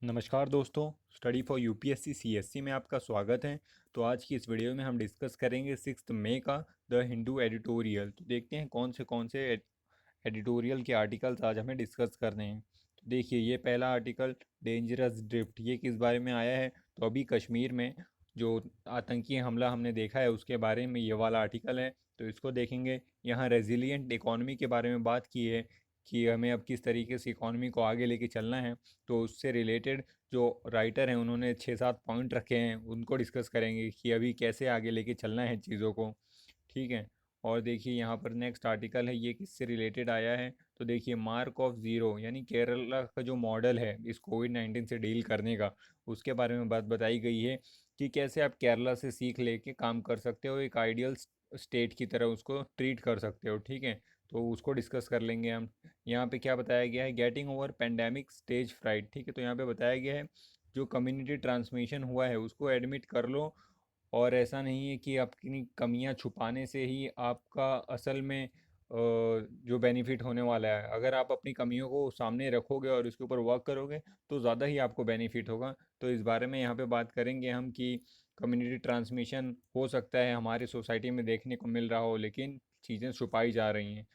नमस्कार दोस्तों। Study for UPSC CSC में आपका स्वागत है। तो आज की इस वीडियो में हम डिस्कस करेंगे 6 मई का द हिंदू एडिटोरियल। तो देखते हैं कौन से एडिटोरियल के आर्टिकल्स आज हमें डिस्कस करने हैं। तो देखिए, ये पहला आर्टिकल डेंजरस ड्रिफ्ट, ये किस बारे में आया है? तो अभी कश्मीर में जो आतंकी हमला हमने देखा है उसके बारे में ये वाला आर्टिकल है, तो इसको देखेंगे। यहाँ रेजिलियंट इकॉनमी के बारे में बात की है कि हमें अब किस तरीके से इकॉनमी को आगे लेके चलना है। तो उससे रिलेटेड जो राइटर हैं उन्होंने 6-7 पॉइंट रखे हैं, उनको डिस्कस करेंगे कि अभी कैसे आगे लेके चलना है चीज़ों को। ठीक है। और देखिए यहाँ पर नेक्स्ट आर्टिकल है, ये किससे रिलेटेड आया है? तो देखिए, मार्क ऑफ ज़ीरो यानी केरला का जो मॉडल है इस कोविड-19 से डील करने का, उसके बारे में बात बताई गई है कि कैसे आप केरला से सीख लेके काम कर सकते हो, एक आइडियल स्टेट की तरह उसको ट्रीट कर सकते हो। ठीक है, तो उसको डिस्कस कर लेंगे हम। यहाँ पे क्या बताया गया है? Getting over pandemic stage fright. ठीक है, तो यहाँ पे बताया गया है जो कम्युनिटी ट्रांसमिशन हुआ है उसको एडमिट कर लो, और ऐसा नहीं है कि अपनी कमियां छुपाने से ही आपका असल में जो बेनिफिट होने वाला है। अगर आप अपनी कमियों को सामने रखोगे और उसके ऊपर वर्क करोगे तो ज़्यादा ही आपको बेनिफिट होगा। तो इस बारे में यहाँ पे बात करेंगे हम कि कम्युनिटी ट्रांसमिशन हो सकता है हमारी सोसाइटी में देखने को मिल रहा हो, लेकिन चीज़ें छुपाई जा रही हैं।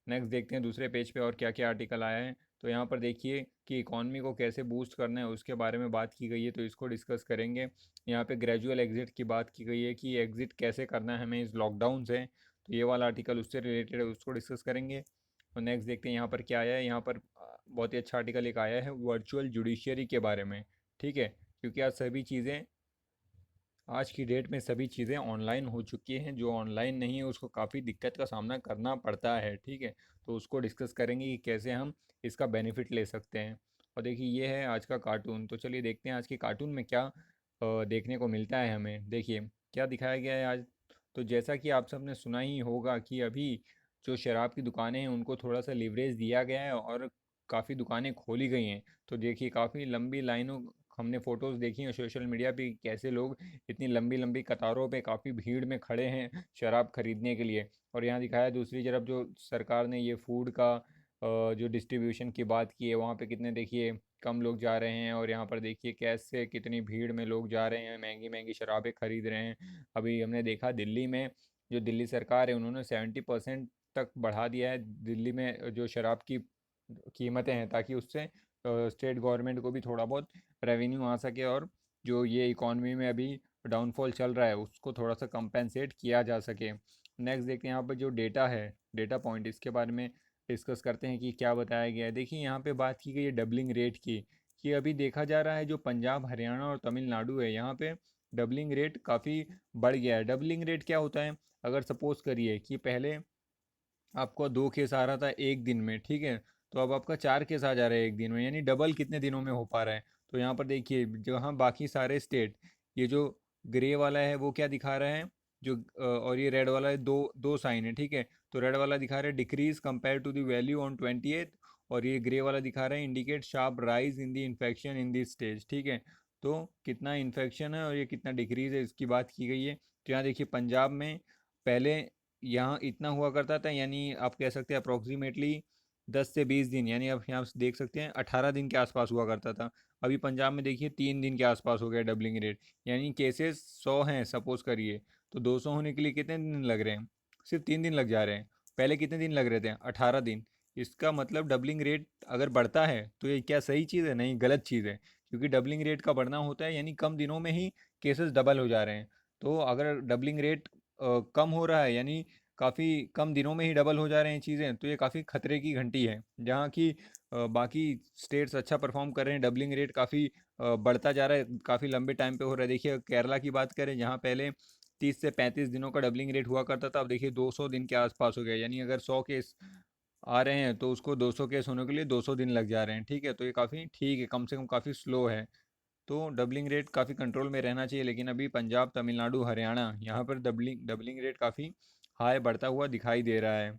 नेक्स्ट देखते हैं दूसरे पेज पे और क्या क्या आर्टिकल आया है। तो यहाँ पर देखिए कि इकॉनमी को कैसे बूस्ट करना है उसके बारे में बात की गई है, तो इसको डिस्कस करेंगे। यहाँ पे ग्रेजुअल एग्जिट की बात की गई है कि एग्जिट कैसे करना है हमें इस लॉकडाउन से। तो ये वाला आर्टिकल उससे रिलेटेड है, उसको डिस्कस करेंगे। और नेक्स्ट देखते हैं यहाँ पर क्या आया है। यहाँ पर बहुत ही अच्छा आर्टिकल एक आया है वर्चुअल जुडिशियरी के बारे में। ठीक है, क्योंकि आज की डेट में सभी चीज़ें ऑनलाइन हो चुकी हैं, जो ऑनलाइन नहीं है उसको काफ़ी दिक्कत का सामना करना पड़ता है। ठीक है, तो उसको डिस्कस करेंगे कि कैसे हम इसका बेनिफिट ले सकते हैं। और देखिए, ये है आज का कार्टून। तो चलिए देखते हैं आज के कार्टून में क्या देखने को मिलता है हमें। देखिए क्या दिखाया गया है आज। तो जैसा कि आप सबने सुना ही होगा कि अभी जो शराब की दुकानें हैं उनको थोड़ा सा लिवरेज दिया गया है और काफ़ी दुकानें खोली गई हैं। तो देखिए काफ़ी लंबी लाइनों, हमने फ़ोटोज़ देखी हैं सोशल मीडिया पे, कैसे लोग इतनी लंबी लंबी कतारों पे काफ़ी भीड़ में खड़े हैं शराब खरीदने के लिए। और यहाँ दिखाया दूसरी तरफ जो सरकार ने ये फूड का जो डिस्ट्रीब्यूशन की बात की है, वहाँ पे कितने देखिए कम लोग जा रहे हैं, और यहाँ पर देखिए कैसे कितनी भीड़ में लोग जा रहे हैं, महंगी महंगी शराबें खरीद रहे हैं। अभी हमने देखा दिल्ली में, जो दिल्ली सरकार है उन्होंने 70% तक बढ़ा दिया है दिल्ली में जो शराब की कीमतें हैं, ताकि उससे स्टेट गवर्नमेंट को भी थोड़ा बहुत रेवेन्यू आ सके, और जो ये इकॉनमी में अभी डाउनफॉल चल रहा है उसको थोड़ा सा कंपेंसेट किया जा सके। नेक्स्ट देखते हैं यहाँ पर जो डेटा है, डेटा पॉइंट, इसके बारे में डिस्कस करते हैं कि क्या बताया गया है। देखिए यहाँ पे बात की गई है डबलिंग रेट की, कि अभी देखा जा रहा है जो पंजाब हरियाणा और तमिलनाडु है यहाँ पे डबलिंग रेट काफ़ी बढ़ गया है। डबलिंग रेट क्या होता है? अगर सपोज़ करिए कि पहले आपको 2 केस आ रहा था एक दिन में, ठीक है, तो अब आपका 4 केस आ जा रहा है एक दिन में, यानी डबल कितने दिनों में हो पा रहा है। तो यहाँ पर देखिए जहाँ बाकी सारे स्टेट, ये जो ग्रे वाला है वो क्या दिखा रहा है, जो और ये रेड वाला है, दो दो साइन है। ठीक है, तो रेड वाला दिखा रहा है decrease compare to the value on 28, और ये ग्रे वाला दिखा रहा है indicate sharp rise in the infection in this stage. ठीक है, तो कितना इन्फेक्शन है और ये कितना डिक्रीज है इसकी बात की गई है। तो यहाँ देखिए पंजाब में पहले यहाँ इतना हुआ करता था, यानी आप कह सकते हैं अप्रोक्सीमेटली 10 से 20 दिन, यानी आप यहाँ से देख सकते हैं 18 दिन के आसपास हुआ करता था। अभी पंजाब में देखिए 3 दिन के आसपास हो गया डबलिंग रेट। यानी केसेस 100 हैं सपोज करिए, तो 200 होने के लिए कितने दिन लग रहे हैं? सिर्फ 3 दिन लग जा रहे हैं। पहले कितने दिन लग रहे थे? 18 दिन। इसका मतलब डबलिंग रेट अगर बढ़ता है तो ये क्या सही चीज़ है? नहीं, गलत चीज़ है, क्योंकि डबलिंग रेट का बढ़ना होता है यानी कम दिनों में ही केसेस डबल हो जा रहे हैं। तो अगर डबलिंग रेट कम हो रहा है, यानी काफ़ी कम दिनों में ही डबल हो जा रहे हैं चीज़ें, तो ये काफ़ी खतरे की घंटी है। जहाँ की बाकी स्टेट्स अच्छा परफॉर्म कर रहे हैं, डबलिंग रेट काफ़ी बढ़ता जा रहा है, काफ़ी लंबे टाइम पे हो रहा है। देखिए केरला की बात करें, जहाँ पहले 30 से 35 दिनों का डबलिंग रेट हुआ करता था, अब देखिए 200 दिन के आसपास हो गया। यानी अगर 100 केस आ रहे हैं तो उसको 200 केस होने के लिए 200 दिन लग जा रहे हैं। ठीक है, तो ये काफ़ी ठीक है, कम से कम काफ़ी स्लो है। तो डबलिंग रेट काफ़ी कंट्रोल में रहना चाहिए, लेकिन अभी पंजाब तमिलनाडु हरियाणा यहाँ पर डबलिंग डबलिंग रेट काफ़ी हाई बढ़ता हुआ दिखाई दे रहा है।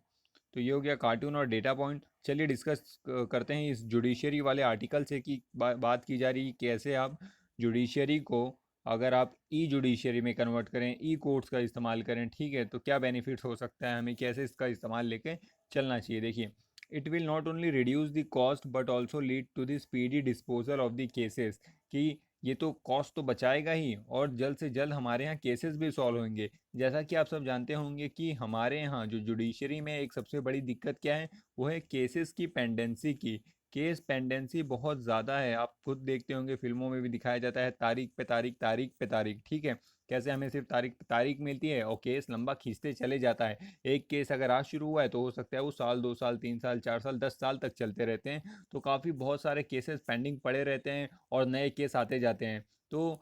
तो ये हो गया कार्टून और डेटा पॉइंट। चलिए डिस्कस करते हैं इस जुडिशरी वाले आर्टिकल से कि बात की जा रही है कैसे आप जुडिशरी को, अगर आप ई जुडिशरी में कन्वर्ट करें, ई कोर्ट्स का इस्तेमाल करें, ठीक है, तो क्या बेनिफिट्स हो सकता है हमें, कैसे इसका इस्तेमाल लेके चलना चाहिए। देखिए it will not only reduce the cost but also lead to the speedy disposal of the cases, कि ये तो कॉस्ट तो बचाएगा ही और जल्द से जल्द हमारे यहाँ केसेस भी सॉल्व होंगे। जैसा कि आप सब जानते होंगे कि हमारे यहाँ जो जुडिशरी में एक सबसे बड़ी दिक्कत क्या है, वो है केसेस की पेंडेंसी की। केस पेंडेंसी बहुत ज़्यादा है, आप खुद देखते होंगे, फिल्मों में भी दिखाया जाता है, तारीख पे तारीख, तारीख पे तारीख, ठीक है। कैसे हमें सिर्फ तारीख पे तारीख मिलती है और केस लंबा खींचते चले जाता है। एक केस अगर आज शुरू हुआ है तो हो सकता है वो साल, 2 साल, 3 साल, 4 साल, 10 साल तक चलते रहते हैं। तो काफ़ी बहुत सारे केसेस पेंडिंग पड़े रहते हैं और नए केस आते जाते हैं। तो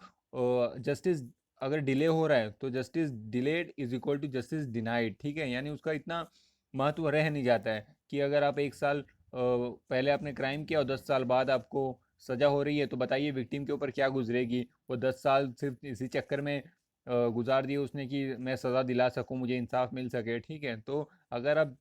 जस्टिस अगर डिले हो रहा है तो justice delayed is equal to justice denied, ठीक है। यानी उसका इतना महत्व रह नहीं जाता है कि अगर आप 1 साल पहले आपने क्राइम किया और 10 साल बाद आपको सज़ा हो रही है, तो बताइए विक्टिम के ऊपर क्या गुजरेगी। वो 10 साल सिर्फ इसी चक्कर में गुजार दिए उसने कि मैं सज़ा दिला सकूं, मुझे इंसाफ मिल सके, ठीक है। तो अगर आप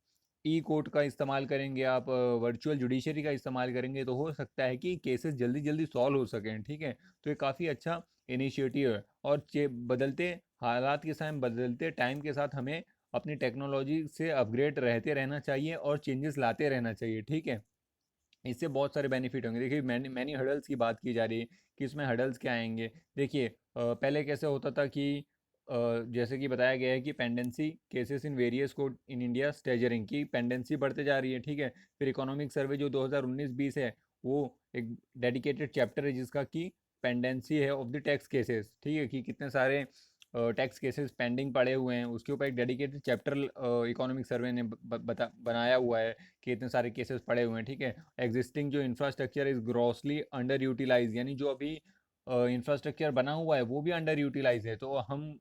ई कोर्ट का इस्तेमाल करेंगे, आप वर्चुअल जुडिशरी का इस्तेमाल करेंगे, तो हो सकता है कि केसेस जल्दी जल्दी सॉल्व हो सकें, ठीक है। तो ये काफ़ी अच्छा इनिशिएटिव है और बदलते हालात के साथ, बदलते टाइम के साथ हमें अपनी टेक्नोलॉजी से अपग्रेड रहते रहना चाहिए और चेंजेस लाते रहना चाहिए, ठीक है। इससे बहुत सारे बेनिफिट होंगे। देखिए मैनी मैनी हर्डल्स की बात की जा रही है कि इसमें हर्डल्स क्या आएंगे। देखिए पहले कैसे होता था कि जैसे कि बताया गया है कि pendency cases in various court in India staggering की पेंडेंसी बढ़ते जा रही है, ठीक है। फिर इकोनॉमिक सर्वे जो 2019-20 है, वो एक डेडिकेटेड चैप्टर है जिसका कि पेंडेंसी है ऑफ द टैक्स केसेस, ठीक है, कि कितने सारे टैक्स केसेस पेंडिंग पड़े हुए हैं, उसके ऊपर एक डेडिकेटेड चैप्टर इकोनॉमिक सर्वे ने बनाया हुआ है कि इतने सारे केसेस पड़े हुए हैं, ठीक है। एग्जिस्टिंग जो infrastructure is grossly under utilise, यानी जो अभी इंफ्रास्ट्रक्चर बना हुआ है वो भी अंडर यूटिलाइज है। तो हम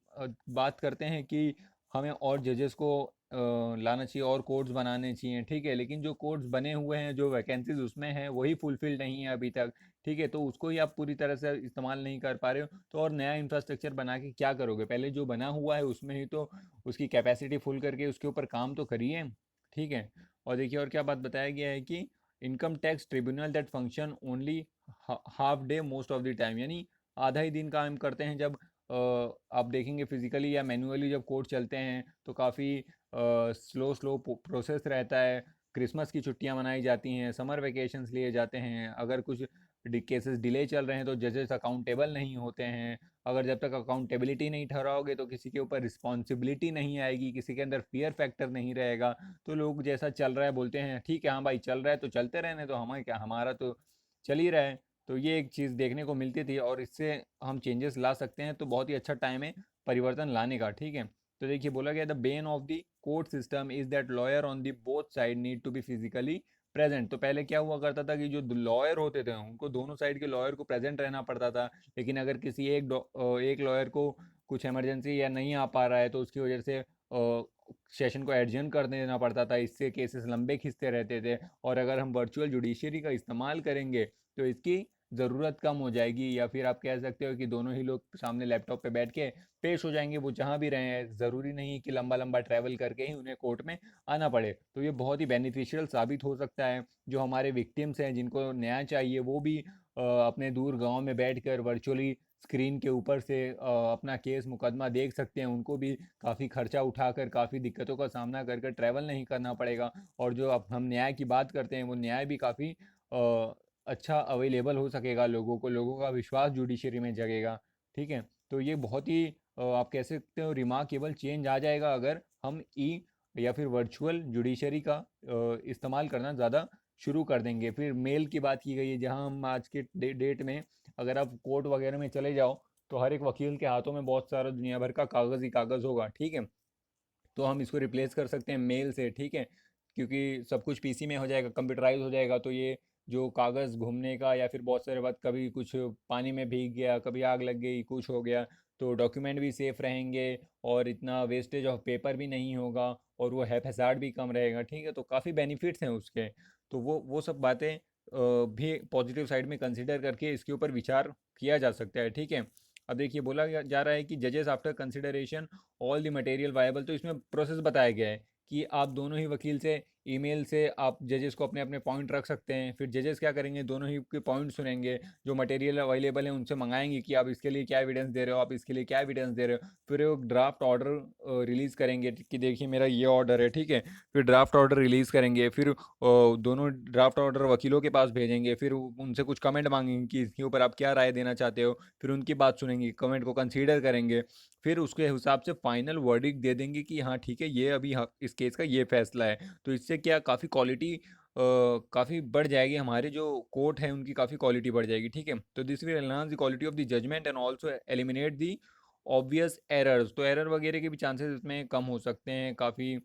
बात करते हैं कि हमें और जजेस को लाना चाहिए और कोर्ट्स बनाने चाहिए, ठीक है। लेकिन जो कोर्ट्स बने हुए हैं, जो वैकेंसीज उसमें हैं, वही फुलफिल नहीं है अभी तक, ठीक है। तो उसको ही आप पूरी तरह से इस्तेमाल नहीं कर पा रहे हो, तो और नया इंफ्रास्ट्रक्चर बना के क्या करोगे। पहले जो बना हुआ है उसमें ही तो उसकी कैपेसिटी फुल करके उसके ऊपर काम तो करिए, ठीक है। और देखिए और क्या बात बताया गया है कि income tax tribunal that function only half day most of the time, यानी आधा ही दिन काम करते हैं। जब आप देखेंगे फिजिकली या मैन्युअली जब कोर्ट चलते हैं तो काफ़ी स्लो स्लो प्रोसेस रहता है। क्रिसमस की छुट्टियां मनाई जाती हैं, समर वेकेशंस लिए जाते हैं, अगर कुछ केसेस डिले चल रहे हैं तो जजेस अकाउंटेबल नहीं होते हैं। अगर जब तक अकाउंटेबिलिटी नहीं ठहराओगे तो किसी के ऊपर रिस्पॉन्सिबिलिटी नहीं आएगी, किसी के अंदर फियर फैक्टर नहीं रहेगा। तो लोग जैसा चल रहा है बोलते हैं ठीक है, हाँ भाई चल रहा है तो चलते रहने, तो हमें क्या, हमारा तो चल ही रहा है। तो ये एक चीज़ देखने को मिलती थी और इससे हम चेंजेस ला सकते हैं, तो बहुत ही अच्छा टाइम है परिवर्तन लाने का, ठीक है। तो देखिए बोला गया the bane of the court system is that lawyer on the both side need to be physically present. तो पहले क्या हुआ करता था कि जो लॉयर होते थे उनको दोनों साइड के लॉयर को प्रेजेंट रहना पड़ता था। लेकिन अगर किसी एक लॉयर को कुछ इमरजेंसी या नहीं आ पा रहा है तो उसकी वजह से सेशन को एडजर्न कर देना पड़ता था, इससे केसेस लंबे खिंचते रहते थे। और अगर हम वर्चुअल जुडिशरी का इस्तेमाल करेंगे तो इसकी ज़रूरत कम हो जाएगी, या फिर आप कह सकते हो कि दोनों ही लोग सामने लैपटॉप पे बैठ के पेश हो जाएंगे, वो जहाँ भी रहे हैं। ज़रूरी नहीं कि लंबा लंबा ट्रैवल करके ही उन्हें कोर्ट में आना पड़े। तो ये बहुत ही बेनिफिशियल साबित हो सकता है। जो हमारे विक्टिम्स हैं जिनको न्याय चाहिए वो भी अपने दूर गांव में बैठकर वर्चुअली स्क्रीन के ऊपर से अपना केस मुकदमा देख सकते हैं। उनको भी काफ़ी खर्चा उठाकर, काफ़ी दिक्कतों का सामना कर कर ट्रैवल नहीं करना पड़ेगा। और जो अब हम न्याय की बात करते हैं वो न्याय भी काफ़ी अच्छा अवेलेबल हो सकेगा लोगों को, लोगों का विश्वास जुडिशरी में जगेगा, ठीक है। तो ये बहुत ही आप कह सकते हो रिमार्केबल चेंज आ जाएगा अगर हम ई या फिर वर्चुअल जुडिशरी का इस्तेमाल करना ज़्यादा शुरू कर देंगे। फिर मेल की बात की गई है, जहां हम आज के डेट में अगर आप कोर्ट वगैरह में चले जाओ तो हर एक वकील के हाथों में बहुत सारा दुनिया भर का कागज़ ही कागज़ होगा, ठीक है। तो हम इसको रिप्लेस कर सकते हैं मेल से, ठीक है। क्योंकि सब कुछ पीसी में हो जाएगा, कंप्यूटराइज हो जाएगा, तो ये जो कागज़ घूमने का या फिर बहुत सारे बात, कभी कुछ पानी में भीग गया, कभी आग लग गई, कुछ हो गया, तो डॉक्यूमेंट भी सेफ़ रहेंगे और इतना वेस्टेज ऑफ पेपर भी नहीं होगा और वो हैज़ार्ड भी कम रहेगा, ठीक है। तो काफ़ी बेनिफिट्स हैं उसके। तो वो सब बातें भी पॉजिटिव साइड में कंसिडर करके इसके ऊपर विचार किया जा सकता है, ठीक है। अब देखिए बोला जा रहा है कि जजेस after consideration all the material viable, तो इसमें प्रोसेस बताया गया है कि आप दोनों ही वकील से ईमेल से आप जजेस को अपने अपने पॉइंट रख सकते हैं। फिर जजेस क्या करेंगे, दोनों ही के पॉइंट सुनेंगे, जो मटेरियल अवेलेबल है उनसे मंगाएंगे कि आप इसके लिए क्या एविडेंस दे रहे हो, आप इसके लिए क्या एविडेंस दे रहे हो। फिर वो ड्राफ्ट ऑर्डर रिलीज़ करेंगे कि देखिए मेरा ये ऑर्डर है, ठीक है। फिर ड्राफ्ट ऑर्डर रिलीज़ करेंगे, फिर दोनों ड्राफ्ट ऑर्डर वकीलों के पास भेजेंगे, फिर उनसे कुछ कमेंट मांगेंगे कि इसके ऊपर आप क्या राय देना चाहते हो। फिर उनकी बात सुनेंगे, कमेंट को कंसीडर करेंगे, फिर उसके हिसाब से फाइनल वर्डिक्ट दे देंगे कि हाँ ठीक है, ये अभी इस केस का ये फैसला है। तो इससे क्या काफ़ी क्वालिटी काफ़ी बढ़ जाएगी, हमारे जो कोर्ट है उनकी काफ़ी क्वालिटी बढ़ जाएगी, ठीक है। तो this will enhance the quality of the judgement and also eliminate the obvious errors. तो एरर वगैरह के भी चांसेस इसमें कम हो सकते हैं काफ़ी,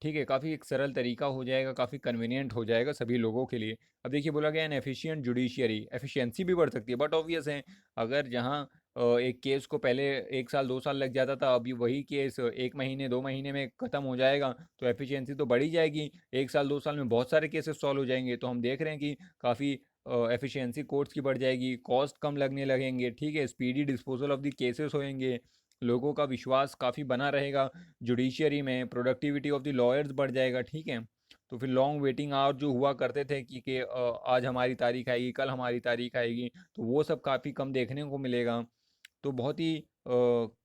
ठीक है। काफ़ी एक सरल तरीका हो जाएगा, काफ़ी कन्वीनियंट हो जाएगा सभी लोगों के लिए। अब देखिए बोला गया एन एफिशिएंट जुडिशियरी, एफिशिएंसी भी बढ़ सकती है, बट ऑब्वियस है अगर जहाँ एक केस को पहले 1 साल 2 साल लग जाता था, अभी वही केस 1 महीने 2 महीने में ख़त्म हो जाएगा, तो एफिशिएंसी तो बढ़ी जाएगी। 1 साल 2 साल में बहुत सारे केसेस सॉल्व हो जाएंगे। तो हम देख रहे हैं कि काफ़ी एफिशिएंसी कोर्ट्स की बढ़ जाएगी, कॉस्ट कम लगने लगेंगे, ठीक है। Speedy disposal of the cases होएंगे, लोगों का विश्वास काफ़ी बना रहेगा जुडिशियरी में, प्रोडक्टिविटी ऑफ द लॉयर्स बढ़ जाएगा, ठीक है। तो फिर लॉन्ग वेटिंग आवर जो हुआ करते थे कि आज हमारी तारीख आएगी, कल हमारी तारीख आएगी, तो वो सब काफ़ी कम देखने को मिलेगा। तो बहुत ही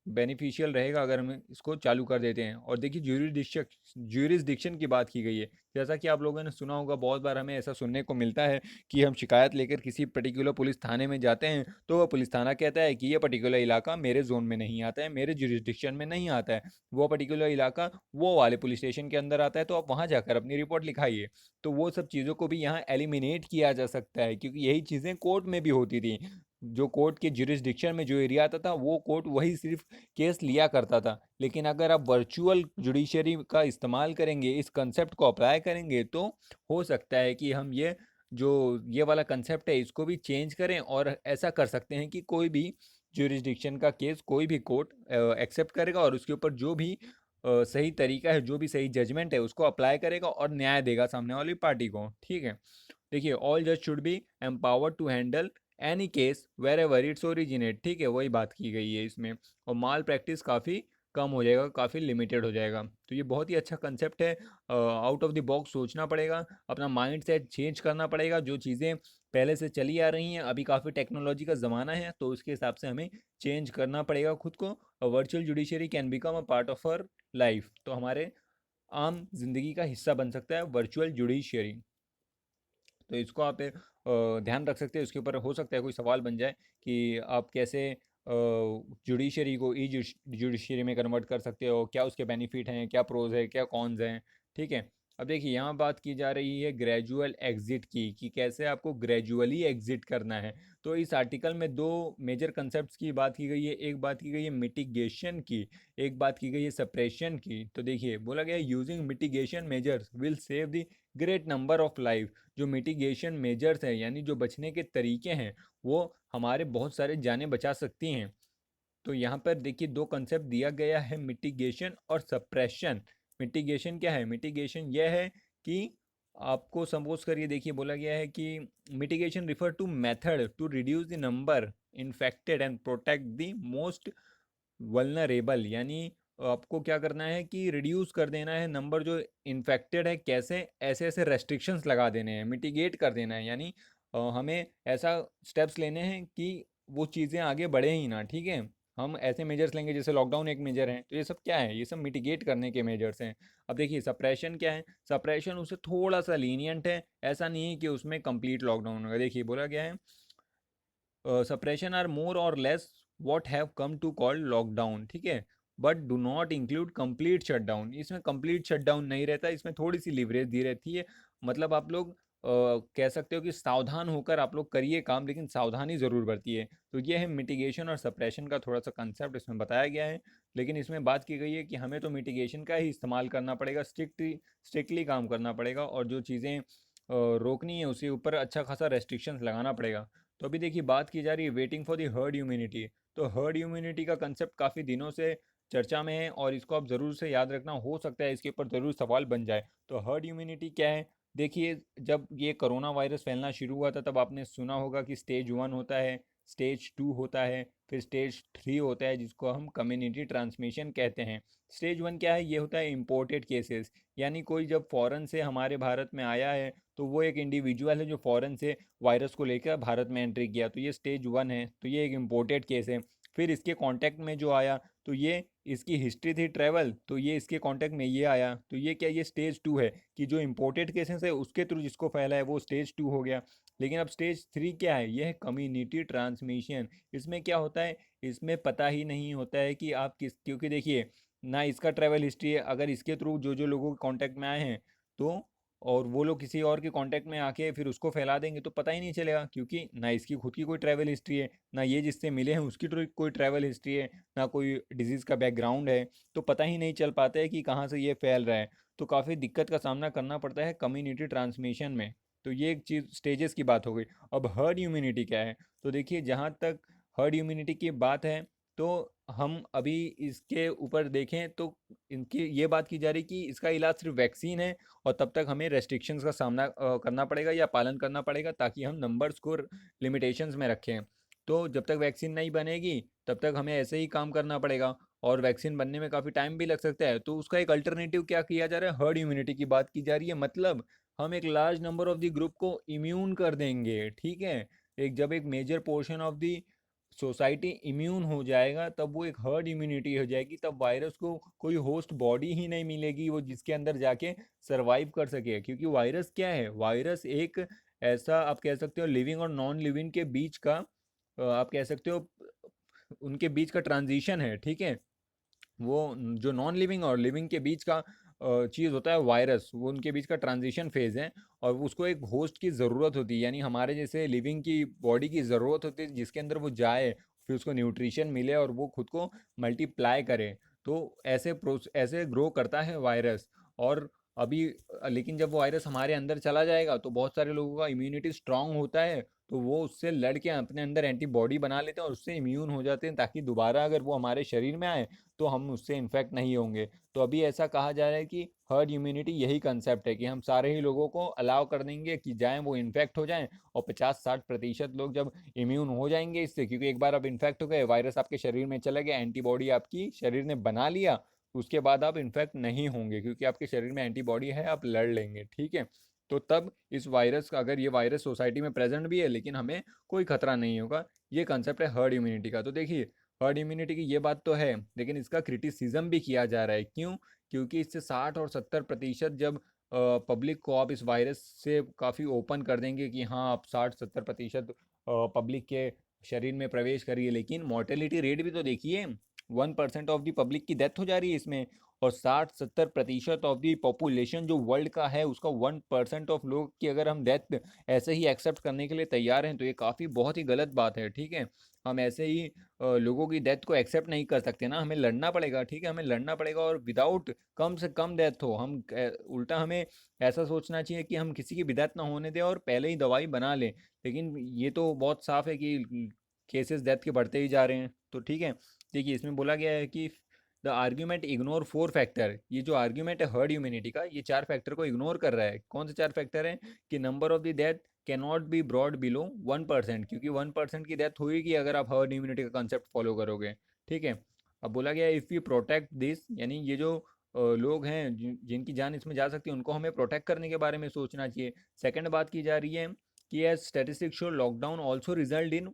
बेनिफिशियल रहेगा अगर हम इसको चालू कर देते हैं। और देखिए ज्यूरिसडिक्शन की बात की गई है, जैसा कि आप लोगों ने सुना होगा, बहुत बार हमें ऐसा सुनने को मिलता है कि हम शिकायत लेकर किसी पर्टिकुलर पुलिस थाने में जाते हैं, तो वह पुलिस थाना कहता है कि ये पर्टिकुलर इलाका मेरे जोन में नहीं आता है, मेरे ज्यूरिसडिक्शन में नहीं आता है, वो पर्टिकुलर इलाका वो वाले पुलिस स्टेशन के अंदर आता है, तो आप वहाँ जाकर अपनी रिपोर्ट लिखाइए। तो वो सब चीज़ों को भी यहाँ एलिमिनेट किया जा सकता है, क्योंकि यही चीज़ें कोर्ट में भी होती थी। जो कोर्ट के जुरिस्डिक्शन में जो एरिया आता था, वो कोर्ट वही सिर्फ केस लिया करता था। लेकिन अगर आप वर्चुअल जुडिशरी का इस्तेमाल करेंगे, इस कंसेप्ट को अप्लाई करेंगे, तो हो सकता है कि हम ये वाला कंसेप्ट है इसको भी चेंज करें, और ऐसा कर सकते हैं कि कोई भी जुरिस्डिक्शन का केस कोई भी कोर्ट एक्सेप्ट करेगा, और उसके ऊपर जो भी सही तरीका है, जो भी सही जजमेंट है, उसको अप्लाई करेगा और न्याय देगा सामने वाली पार्टी को, ठीक है। देखिए ऑल जज should be empowered to handle any case wherever its originate, ठीक है, वही बात की गई है इसमें। और माल प्रैक्टिस काफ़ी कम हो जाएगा, काफ़ी लिमिटेड हो जाएगा। तो ये बहुत ही अच्छा कंसेप्ट है। आउट ऑफ द बॉक्स सोचना पड़ेगा, अपना माइंड सेट चेंज करना पड़ेगा। जो चीज़ें पहले से चली आ रही हैं, अभी काफ़ी टेक्नोलॉजी का ज़माना है, तो उसके हिसाब से हमें चेंज करना पड़ेगा खुद को। Virtual judiciary can become a part of our life, तो हमारे आम जिंदगी का हिस्सा बन सकता है वर्चुअल जुडिशरी। तो इसको आप ध्यान रख सकते हैं। उसके ऊपर हो सकता है कोई सवाल बन जाए कि आप कैसे जुडिशरी को ई जुडिशरी में कन्वर्ट कर सकते हो, क्या उसके बेनिफिट हैं, क्या प्रोज है, क्या कॉन्स हैं, ठीक है। अब देखिए यहाँ बात की जा रही है ग्रेजुअल एग्जिट की, कि कैसे आपको ग्रेजुअली एग्जिट करना है। तो इस आर्टिकल में दो मेजर कंसेप्ट्स की बात की गई है। एक बात की गई है मिटिगेशन की, एक बात की गई है सप्रेशन की। तो देखिए बोला गया है using mitigation measures will save the great number of life. जो मिटिगेशन मेजर्स हैं, यानी जो बचने के तरीके हैं, वो हमारे बहुत सारे जानें बचा सकती हैं। तो यहाँ पर देखिए दो कंसेप्ट दिया गया है, मिटिगेशन और सप्रेशन। मिटिगेशन क्या है? मिटिगेशन यह है कि आपको सपोज करिए, देखिए बोला गया है कि mitigation refer to method to reduce the number infected and protect the most vulnerable. यानी आपको क्या करना है कि रिड्यूस कर देना है नंबर जो इन्फेक्टेड है। कैसे? ऐसे ऐसे रेस्ट्रिक्शंस लगा देने हैं, मिटिगेट कर देना है। यानी हमें ऐसा स्टेप्स लेने हैं कि वो चीज़ें आगे बढ़े ही ना, ठीक है। हम ऐसे मेजर्स लेंगे, जैसे लॉकडाउन एक मेजर है, तो ये सब क्या है? ये सब मिटिगेट करने के मेजर्स हैं। अब देखिए सप्रेशन क्या है? सप्रेशन उससे थोड़ा सा लीनियंट है, ऐसा नहीं है कि उसमें कंप्लीट लॉकडाउन होगा। देखिए बोला गया है suppression are more or less what have come to call lockdown, ठीक है, but do not include complete shutdown. इसमें कंप्लीट शटडाउन नहीं रहता, इसमें थोड़ी सी लिवरेज दी रहती है। मतलब आप लोग कह सकते हो कि सावधान होकर आप लोग करिए काम, लेकिन सावधानी ज़रूर बरतिए। तो ये है मिटिगेशन और सप्रेशन का थोड़ा सा कंसेप्ट इसमें बताया गया है। लेकिन इसमें बात की गई है कि हमें तो मिटिगेशन का ही इस्तेमाल करना पड़ेगा, स्ट्रिक्टली काम करना पड़ेगा, और जो चीज़ें रोकनी है उसके ऊपर अच्छा खासा रेस्ट्रिक्शंस लगाना पड़ेगा। तो अभी देखिए बात की जा रही है waiting for the herd immunity. तो हर्ड इम्यूनिटी का कंसेप्ट काफ़ी दिनों से चर्चा में है, और इसको आप ज़रूर से याद रखना, हो सकता है इसके ऊपर ज़रूर सवाल बन जाए। तो हर्ड इम्यूनिटी क्या है? देखिए जब ये कोरोना वायरस फैलना शुरू हुआ था, तब आपने सुना होगा कि स्टेज 1 होता है, स्टेज 2 होता है, फिर स्टेज 3 होता है जिसको हम कम्युनिटी ट्रांसमिशन कहते हैं। स्टेज 1 क्या है? ये होता है इम्पोर्टेड केसेस, यानी कोई जब फॉरेन से हमारे भारत में आया है तो वो एक इंडिविजुअल है जो फॉरेन से वायरस को लेकर भारत में एंट्री किया, तो ये स्टेज 1 है, तो ये एक इम्पोर्टेड केस है। फिर इसके कांटेक्ट में जो आया तो ये इसकी हिस्ट्री थी ट्रैवल, तो ये इसके कांटेक्ट में ये आया, तो ये क्या, ये स्टेज 2 है कि जो इम्पोर्टेड केसेस है उसके थ्रू जिसको फैला है वो स्टेज 2 हो गया। लेकिन अब स्टेज 3 क्या है? ये है कम्युनिटी ट्रांसमिशन। इसमें क्या होता है? इसमें पता ही नहीं होता है कि आप किस, क्योंकि देखिए ना इसका ट्रैवल हिस्ट्री है, अगर इसके थ्रू जो जो लोगों के कांटेक्ट में आए हैं तो, और वो लोग किसी और के कांटेक्ट में आके फिर उसको फैला देंगे तो पता ही नहीं चलेगा, क्योंकि ना इसकी खुद की कोई ट्रैवल हिस्ट्री है, ना ये जिससे मिले हैं उसकी कोई ट्रैवल हिस्ट्री है, ना कोई डिजीज़ का बैकग्राउंड है, तो पता ही नहीं चल पाता है कि कहाँ से ये फैल रहा है। तो काफ़ी दिक्कत का सामना करना पड़ता है कम्युनिटी ट्रांसमिशन में। तो ये एक चीज़ स्टेजेस की बात हो गई। अब हर्ड इम्यूनिटी क्या है? तो देखिए जहाँ तक हर्ड इम्यूनिटी की बात है, तो हम अभी इसके ऊपर देखें तो इनकी ये बात की जा रही कि इसका इलाज सिर्फ वैक्सीन है, और तब तक हमें रेस्ट्रिक्शंस का सामना करना पड़ेगा या पालन करना पड़ेगा ताकि हम नंबर्स को लिमिटेशंस में रखें। तो जब तक वैक्सीन नहीं बनेगी तब तक हमें ऐसे ही काम करना पड़ेगा, और वैक्सीन बनने में काफ़ी टाइम भी लग सकता है। तो उसका एक अल्टरनेटिव क्या किया जा रहा है? हर्ड इम्यूनिटी की बात की जा रही है, मतलब हम एक large number of the group को इम्यून कर देंगे, ठीक है। एक जब एक major portion of the society immune हो जाएगा तब वो एक हर्ड इम्यूनिटी हो जाएगी, तब वायरस को कोई होस्ट बॉडी ही नहीं मिलेगी वो जिसके अंदर जाके सरवाइव कर सके। क्योंकि वायरस क्या है? वायरस एक ऐसा, आप कह सकते हो, लिविंग और नॉन लिविंग के बीच का, आप कह सकते हो उनके बीच का ट्रांजिशन है, ठीक है। वो जो नॉन लिविंग और लिविंग के बीच का चीज़ होता है वायरस, वो उनके बीच का ट्रांजिशन फेज़ है, और उसको एक होस्ट की ज़रूरत होती है, यानी हमारे जैसे लिविंग की बॉडी की ज़रूरत होती है जिसके अंदर वो जाए, फिर उसको न्यूट्रिशन मिले और वो खुद को मल्टीप्लाई करे। तो ऐसे ग्रो करता है वायरस। और अभी लेकिन जब वो वायरस हमारे अंदर चला जाएगा तो बहुत सारे लोगों का इम्यूनिटी स्ट्रांग होता है, तो वो उससे लड़ के अपने अंदर एंटीबॉडी बना लेते हैं और उससे इम्यून हो जाते हैं, ताकि दोबारा अगर वो हमारे शरीर में आए तो हम उससे इन्फेक्ट नहीं होंगे। तो अभी ऐसा कहा जा रहा है कि हर्ड इम्यूनिटी यही कंसेप्ट है कि हम सारे ही लोगों को अलाउ कर देंगे कि जाएं, वो इन्फेक्ट हो जाएं, और 50-60% लोग जब इम्यून हो जाएंगे इससे, क्योंकि एक बार आप इन्फेक्ट हो गए, वायरस आपके शरीर में चला गया, एंटीबॉडी आपकी शरीर ने बना लिया, उसके बाद आप इन्फेक्ट नहीं होंगे क्योंकि आपके शरीर में एंटीबॉडी है, आप लड़ लेंगे, ठीक है। तो तब इस वायरस का, अगर ये वायरस सोसाइटी में प्रेजेंट भी है लेकिन हमें कोई खतरा नहीं होगा, ये कंसेप्ट है हर्ड इम्यूनिटी का। तो देखिए हर्ड इम्यूनिटी की ये बात तो है, लेकिन इसका क्रिटिसिज्म भी किया जा रहा है। क्यों? क्योंकि इससे 60 और 70% जब पब्लिक को आप इस वायरस से काफ़ी ओपन कर देंगे कि हाँ आप 60-70% पब्लिक के शरीर में प्रवेश करिए, लेकिन मॉर्टेलिटी रेट भी तो देखिए, 1% ऑफ द पब्लिक की डेथ हो जा रही है इसमें, और 60-70% ऑफ दी पॉपुलेशन जो वर्ल्ड का है उसका 1% ऑफ लोग की अगर हम डेथ ऐसे ही एक्सेप्ट करने के लिए तैयार हैं तो ये काफ़ी बहुत ही गलत बात है, ठीक है। हम ऐसे ही लोगों की डेथ को एक्सेप्ट नहीं कर सकते ना, हमें लड़ना पड़ेगा, ठीक है, हमें लड़ना पड़ेगा, और विदाउट कम से कम डेथ हो। हम उल्टा हमें ऐसा सोचना चाहिए कि हम किसी की भी डेथ ना होने दें और पहले ही दवाई बना लें, लेकिन ये तो बहुत साफ है कि केसेस डेथ के बढ़ते ही जा रहे हैं। तो ठीक है, देखिए इसमें बोला गया है कि द आर्ग्यूमेंट इग्नोर 4 फैक्टर, ये जो आर्ग्यूमेंट है हर्ड इम्यूनिटी का, ये 4 फैक्टर को इग्नोर कर रहा है। कौन से 4 फैक्टर हैं? कि number of the death can not be brought below 1%, क्योंकि 1% की डेथ होगी अगर आप हर्ड इम्यूनिटी का कंसेप्ट फॉलो करोगे, ठीक है। अब बोला गया इफ़ यू प्रोटेक्ट दिस, यानी ये जो लोग हैं जिनकी जान इसमें जा सकती है उनको हमें प्रोटेक्ट करने के बारे में सोचना चाहिए। सेकंड बात की जा रही है कि as statistics show lockdown also result in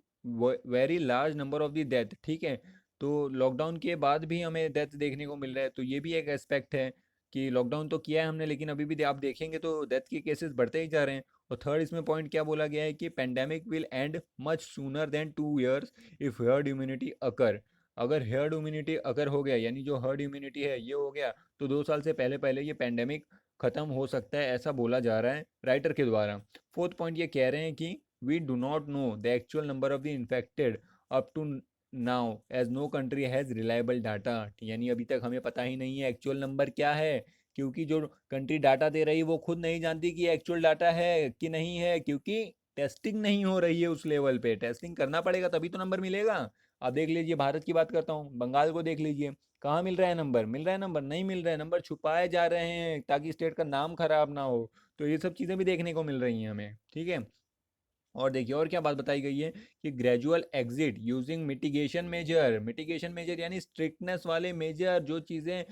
very large number of the death, ठीक है। तो लॉकडाउन के बाद भी हमें डेथ देखने को मिल रहा है, तो ये भी एक एस्पेक्ट है कि लॉकडाउन तो किया है हमने लेकिन अभी भी आप देखेंगे तो डेथ के केसेस बढ़ते ही जा रहे हैं। और थर्ड इसमें पॉइंट क्या बोला गया है कि pandemic will end much sooner than 2 years if herd immunity occur. अगर हर्ड इम्यूनिटी अगर हो गया, यानी जो हर्ड इम्यूनिटी है ये हो गया, तो 2 साल से पहले पहले ये पेंडेमिक खत्म हो सकता है, ऐसा बोला जा रहा है राइटर के द्वारा। फोर्थ पॉइंट ये कह रहे हैं कि we do not know the actual number of the infected up to now as no country has reliable data, यानी अभी तक हमें पता ही नहीं है एक्चुअल नंबर क्या है, क्योंकि जो कंट्री डाटा दे रही है वो खुद नहीं जानती कि एक्चुअल डाटा है कि नहीं है, क्योंकि टेस्टिंग नहीं हो रही है उस लेवल पे। टेस्टिंग करना पड़ेगा तभी तो नंबर मिलेगा। आप देख लीजिए, भारत की बात करता हूँ, बंगाल को देख लीजिए, कहाँ मिल रहा है नंबर? मिल रहा है नंबर? नहीं मिल रहा है, नंबर छुपाए जा रहे हैं ताकि स्टेट का नाम खराब ना हो। तो ये सब चीज़ें भी देखने को मिल रही हैं हमें, ठीक है। और देखिए और क्या बात बताई गई है कि gradual exit using mitigation measure यानी स्ट्रिक्टनेस वाले मेजर, जो चीज़ें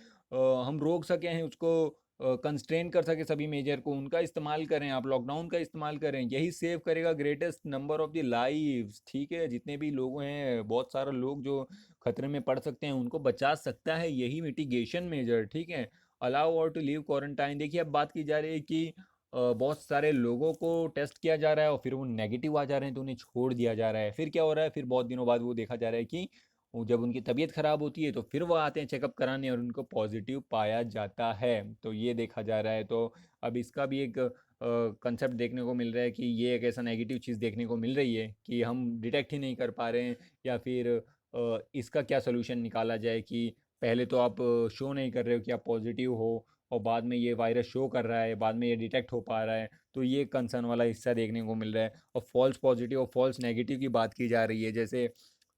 हम रोक सके हैं उसको, कंस्ट्रेन कर सके सभी मेजर को, उनका इस्तेमाल करें, आप लॉकडाउन का इस्तेमाल करें, यही सेव करेगा greatest number of the lives. ठीक है, जितने भी लोग हैं, बहुत सारे लोग जो खतरे में पड़ सकते हैं उनको बचा सकता है यही मिटिगेशन मेजर। ठीक है, अलाउ और टू लीव क्वारंटाइन। देखिए अब बात की जा रही है कि बहुत सारे लोगों को टेस्ट किया जा रहा है और फिर वो नेगेटिव आ जा रहे हैं तो उन्हें छोड़ दिया जा रहा है। फिर क्या हो रहा है, फिर बहुत दिनों बाद वो देखा जा रहा है कि जब उनकी तबीयत खराब होती है तो फिर वो आते हैं चेकअप कराने और उनको पॉजिटिव पाया जाता है। तो ये देखा जा रहा है। तो अब इसका भी एक कंसेप्ट देखने को मिल रहा है कि ये एक ऐसा नेगेटिव चीज़ देखने को मिल रही है कि हम डिटेक्ट ही नहीं कर पा रहे हैं, या फिर इसका क्या सोल्यूशन निकाला जाए कि पहले तो आप शो नहीं कर रहे हो कि आप पॉजिटिव हो, और बाद में ये वायरस शो कर रहा है, बाद में ये डिटेक्ट हो पा रहा है। तो ये कंसर्न वाला हिस्सा देखने को मिल रहा है। और फॉल्स पॉजिटिव और फॉल्स नेगेटिव की बात की जा रही है। जैसे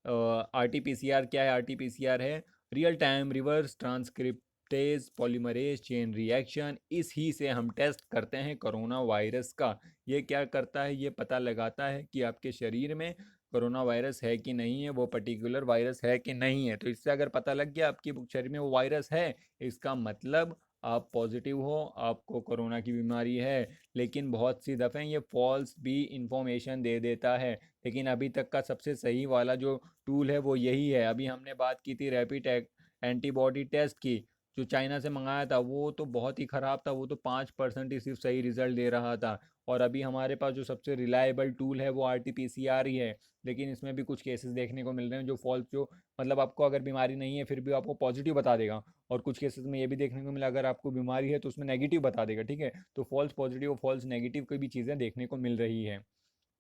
R T P C R क्या है, R T P C R है real time reverse transcriptase polymerase chain reaction. इस ही से हम टेस्ट करते हैं कोरोना वायरस का। ये क्या करता है, ये पता लगाता है कि आपके शरीर में कोरोना वायरस है कि नहीं है, वो पर्टिकुलर वायरस है कि नहीं है। तो इससे अगर पता लग गया आपके शरीर में वो वायरस है, इसका मतलब आप पॉजिटिव हो, आपको कोरोना की बीमारी है। लेकिन बहुत सी दफ़े ये फॉल्स भी इंफॉर्मेशन दे देता है। लेकिन अभी तक का सबसे सही वाला जो टूल है वो यही है। अभी हमने बात की थी रैपिड एंटीबॉडी टेस्ट की, जो चाइना से मंगाया था वो तो बहुत ही ख़राब था, वो तो 5% ही सिर्फ सही रिज़ल्ट दे रहा था। और अभी हमारे पास जो सबसे रिलायबल टूल है वो R T P C R ही है। लेकिन इसमें भी कुछ केसेस देखने को मिल रहे हैं जो फॉल्स, जो मतलब आपको अगर बीमारी नहीं है फिर भी आपको पॉजिटिव बता देगा। और कुछ केसेस में ये भी देखने को मिला अगर आपको बीमारी है तो उसमें नेगेटिव बता देगा। ठीक है, तो फॉल्स पॉजिटिव और फॉल्स नेगेटिव की भी चीज़ें देखने को मिल रही है।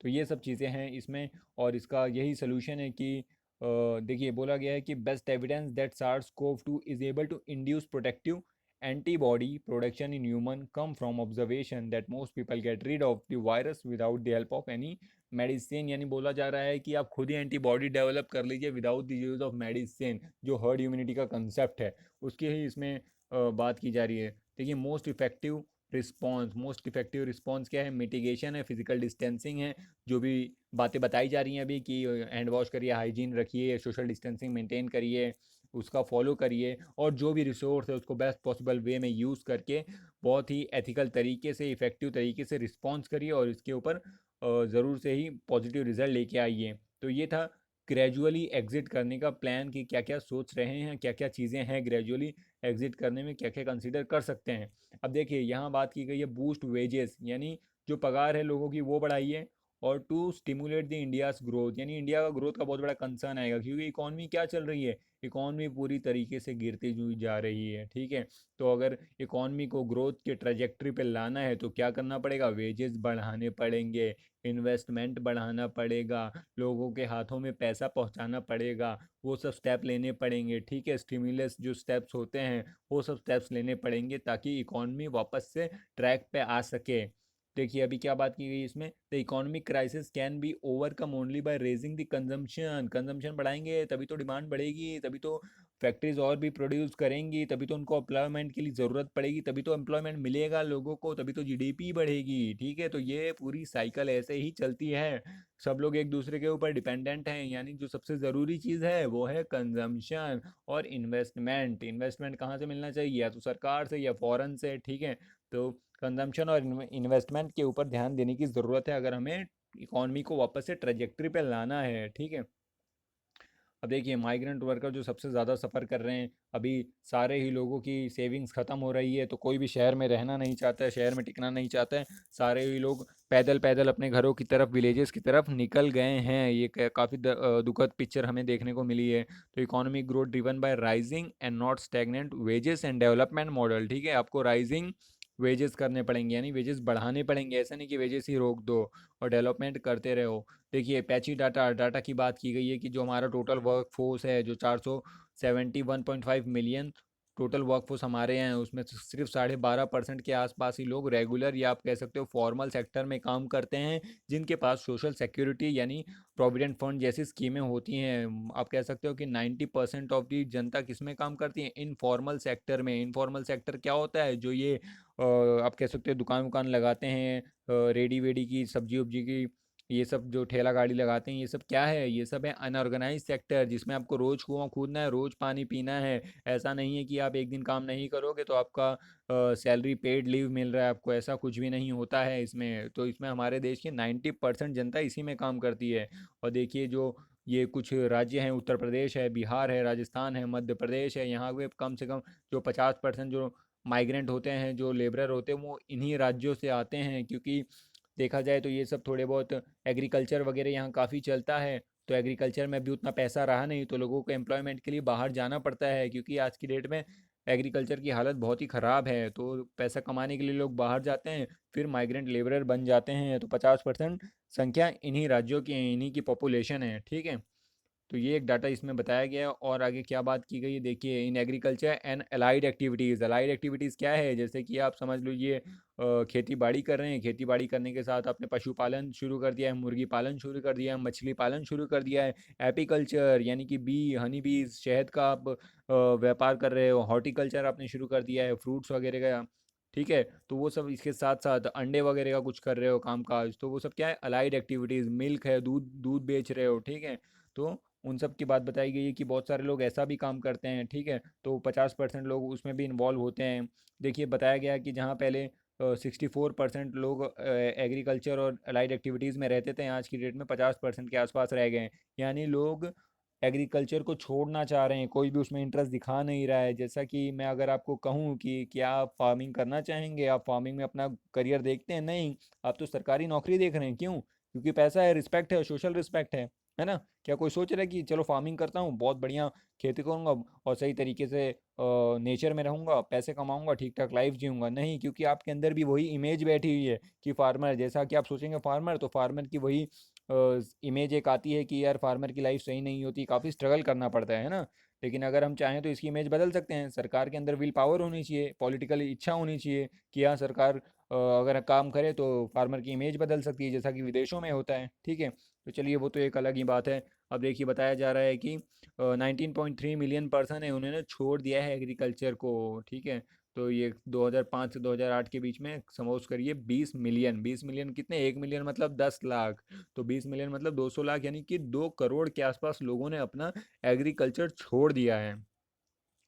तो ये सब चीज़ें हैं इसमें। और इसका यही सोल्यूशन है कि देखिए बोला गया है कि best evidence that SARS CoV two is able to induce protective antibody production in human come from observation that most people get rid of the virus without the help of any medicine. यानी बोला जा रहा है कि आप खुद ही antibody develop कर लीजिए without the use of medicine. जो हर्ड इम्यूनिटी का कंसेप्ट है उसकी ही इसमें बात की जा रही है। देखिए मोस्ट इफेक्टिव रिस्पॉन्स क्या है, मिटिगेशन है, फिजिकल डिस्टेंसिंग है। जो भी बातें बताई जा रही हैं अभी कि हैंड वॉश करिए, हाइजीन रखिए, सोशल डिस्टेंसिंग मेंटेन करिए, उसका फॉलो करिए, और जो भी रिसोर्स है उसको बेस्ट पॉसिबल वे में यूज़ करके बहुत ही एथिकल तरीके से, इफ़ेक्टिव तरीके से रिस्पॉन्स करिए और इसके ऊपर ज़रूर से ही पॉजिटिव रिजल्ट लेके आइए। तो ये था ग्रेजुअली एग्जिट करने का प्लान कि क्या क्या सोच रहे हैं, क्या क्या चीज़ें हैं ग्रेजुअली एग्जिट करने में, क्या क्या कंसिडर कर सकते हैं। अब देखिए यहाँ बात की गई है बूस्ट वेजेस, यानी जो पगार है लोगों की वो बढ़ाइए। और to stimulate the India's growth, यानी इंडिया का ग्रोथ का बहुत बड़ा कंसर्न आएगा क्योंकि इकॉनमी क्या चल रही है, इकॉनमी पूरी तरीके से गिरती हुई जा रही है। ठीक है, तो अगर इकॉनमी को ग्रोथ के ट्रैजेक्टरी पे लाना है तो क्या करना पड़ेगा, वेजेस बढ़ाने पड़ेंगे, इन्वेस्टमेंट बढ़ाना पड़ेगा, लोगों के हाथों में पैसा पहुंचाना पड़ेगा, वो सब स्टेप लेने पड़ेंगे। ठीक है, स्टिमुलस जो स्टेप्स होते हैं वो सब स्टेप्स लेने पड़ेंगे ताकि इकॉनमी वापस से ट्रैक पे आ सके। देखिए अभी क्या बात की गई इसमें, the economic crisis can be overcome only by raising the consumption. Consumption बढ़ाएंगे तभी तो डिमांड बढ़ेगी, तभी तो फैक्ट्रीज और भी प्रोड्यूस करेंगी, तभी तो उनको एम्प्लॉयमेंट के लिए ज़रूरत पड़ेगी, तभी तो एम्प्लॉयमेंट मिलेगा लोगों को, तभी तो जीडीपी बढ़ेगी। ठीक है, तो ये पूरी साइकिल ऐसे ही चलती है। सब लोग एक दूसरे के ऊपर डिपेंडेंट हैं, यानी जो सबसे ज़रूरी चीज़ है वो है कंजम्पशन और इन्वेस्टमेंट। इन्वेस्टमेंट कहाँ से मिलना चाहिए, या तो सरकार से या फॉरेन से। ठीक है, तो कंजम्पशन और इन्वेस्टमेंट के ऊपर ध्यान देने की ज़रूरत है अगर हमें इकॉनमी को वापस से ट्रेजेक्ट्री पे लाना है। ठीक है, अब देखिए माइग्रेंट वर्कर जो सबसे ज़्यादा सफ़र कर रहे हैं, अभी सारे ही लोगों की सेविंग्स ख़त्म हो रही है तो कोई भी शहर में रहना नहीं चाहता है, शहर में टिकना नहीं चाहता है। सारे ही लोग पैदल पैदल अपने घरों की तरफ, विलेजेस की तरफ निकल गए हैं। ये काफ़ी दुखद पिक्चर हमें देखने को मिली है। तो economic growth driven by rising and not stagnant wages and development model. ठीक है, आपको राइजिंग वेजेस करने पड़ेंगे, यानी वेजेस बढ़ाने पड़ेंगे, ऐसा नहीं कि वेजेस ही रोक दो, और डेवलपमेंट करते रहो। देखिए पैची डाटा की बात की गई है कि जो हमारा टोटल वर्क फोर्स है, जो 471.5 मिलियन टोटल वर्क फोर्स हमारे हैं, उसमें सिर्फ 12.5% के आसपास ही लोग रेगुलर या आप कह सकते हो फॉर्मल सेक्टर में काम करते हैं, जिनके पास सोशल सिक्योरिटी यानी प्रोविडेंट फंड जैसी स्कीमें होती हैं। आप कह सकते हो कि 90% ऑफ दी जनता किस में काम करती है, इनफॉर्मल सेक्टर में। इनफॉर्मल सेक्टर क्या होता है, जो ये आप कह सकते हो दुकान वुकान लगाते हैं, रेडी वेडी की, सब्जी उब्जी की, ये सब जो ठेला गाड़ी लगाते हैं ये सब क्या है, ये सब है अनऑर्गेनाइज सेक्टर, जिसमें आपको रोज़ कुआं खोदना है, रोज़ पानी पीना है। ऐसा नहीं है कि आप एक दिन काम नहीं करोगे तो आपका सैलरी पेड लीव मिल रहा है आपको, ऐसा कुछ भी नहीं होता है इसमें। तो इसमें हमारे देश की 90% जनता इसी में काम करती है। और देखिए जो ये कुछ राज्य हैं, उत्तर प्रदेश है, बिहार है, राजस्थान है, मध्य प्रदेश है, यहाँ पे कम से कम जो 50% जो माइग्रेंट होते हैं, जो लेबरर होते हैं, वो इन्हीं राज्यों से आते हैं। क्योंकि देखा जाए तो ये सब थोड़े बहुत एग्रीकल्चर वगैरह यहाँ काफ़ी चलता है। तो एग्रीकल्चर में भी उतना पैसा रहा नहीं तो लोगों को एम्प्लॉयमेंट के लिए बाहर जाना पड़ता है, क्योंकि आज की डेट में एग्रीकल्चर की हालत बहुत ही ख़राब है। तो पैसा कमाने के लिए लोग बाहर जाते हैं, फिर माइग्रेंट लेबरर बन जाते हैं। तो 50% संख्या इन्हीं राज्यों की है, इन्हीं की पॉपुलेशन है, ठीक है। तो ये एक डाटा इसमें बताया गया है। और आगे क्या बात की गई है देखिए, in agriculture and allied activities. Allied activities क्या है, जैसे कि आप समझ लीजिए खेती बाड़ी कर रहे हैं, खेती बाड़ी करने के साथ आपने पशुपालन शुरू कर दिया है, मुर्गी पालन शुरू कर दिया है, मछली पालन शुरू कर दिया है। एपीकल्चर यानी कि बी हनी बीज, शहद का आप व्यापार कर रहे हो। हॉर्टिकल्चर आपने शुरू कर दिया है, फ्रूट्स वगैरह का, ठीक है। तो वो सब, इसके साथ साथ अंडे वगैरह का कुछ कर रहे हो कामकाज, तो वो सब क्या है, अलाइड एक्टिविटीज़। मिल्क है, दूध दूध बेच रहे हो, ठीक है। तो उन सब की बात बताई गई है कि बहुत सारे लोग ऐसा भी काम करते हैं, ठीक है। तो 50% लोग उसमें भी इन्वॉल्व होते हैं। देखिए बताया गया है कि जहाँ पहले 64% लोग एग्रीकल्चर और अलाइड एक्टिविटीज़ में रहते थे, आज की डेट में 50% के आसपास रह गए हैं। यानी लोग एग्रीकल्चर को छोड़ना चाह रहे हैं, कोई भी उसमें इंटरेस्ट दिखा नहीं रहा है। जैसा कि मैं अगर आपको कहूँ कि क्या आप फार्मिंग करना चाहेंगे, आप फार्मिंग में अपना करियर देखते हैं, नहीं, आप तो सरकारी नौकरी देख रहे हैं। क्यों? क्योंकि पैसा है, रिस्पेक्ट है, सोशल रिस्पेक्ट है ना। क्या कोई सोच रहा है कि चलो फार्मिंग करता हूँ, बहुत बढ़िया खेती करूँगा और सही तरीके से नेचर में रहूँगा, पैसे कमाऊँगा, ठीक ठाक लाइफ जीऊँगा? नहीं, क्योंकि आपके अंदर भी वही इमेज बैठी हुई है कि फार्मर, जैसा कि आप सोचेंगे फार्मर, तो फार्मर की वही इमेज एक आती है कि यार फार्मर की लाइफ सही नहीं होती, काफ़ी स्ट्रगल करना पड़ता है ना। लेकिन अगर हम चाहें तो इसकी इमेज बदल सकते हैं। सरकार के अंदर विल पावर होनी चाहिए, पॉलिटिकल इच्छा होनी चाहिए कि हाँ सरकार अगर काम करे तो फार्मर की इमेज बदल सकती है, जैसा कि विदेशों में होता है, ठीक है। तो चलिए वो तो एक अलग ही बात है। अब देखिए बताया जा रहा है कि 19.3 मिलियन पर्सन है, उन्होंने छोड़ दिया है एग्रीकल्चर को, ठीक है। तो ये 2005 से 2008 के बीच में समझ करिए 20 मिलियन। 20 मिलियन कितने, 1 मिलियन मतलब 10 लाख। तो 20 मिलियन मतलब 200 लाख, यानी कि 2 करोड़ के आसपास लोगों ने अपना एग्रीकल्चर छोड़ दिया है।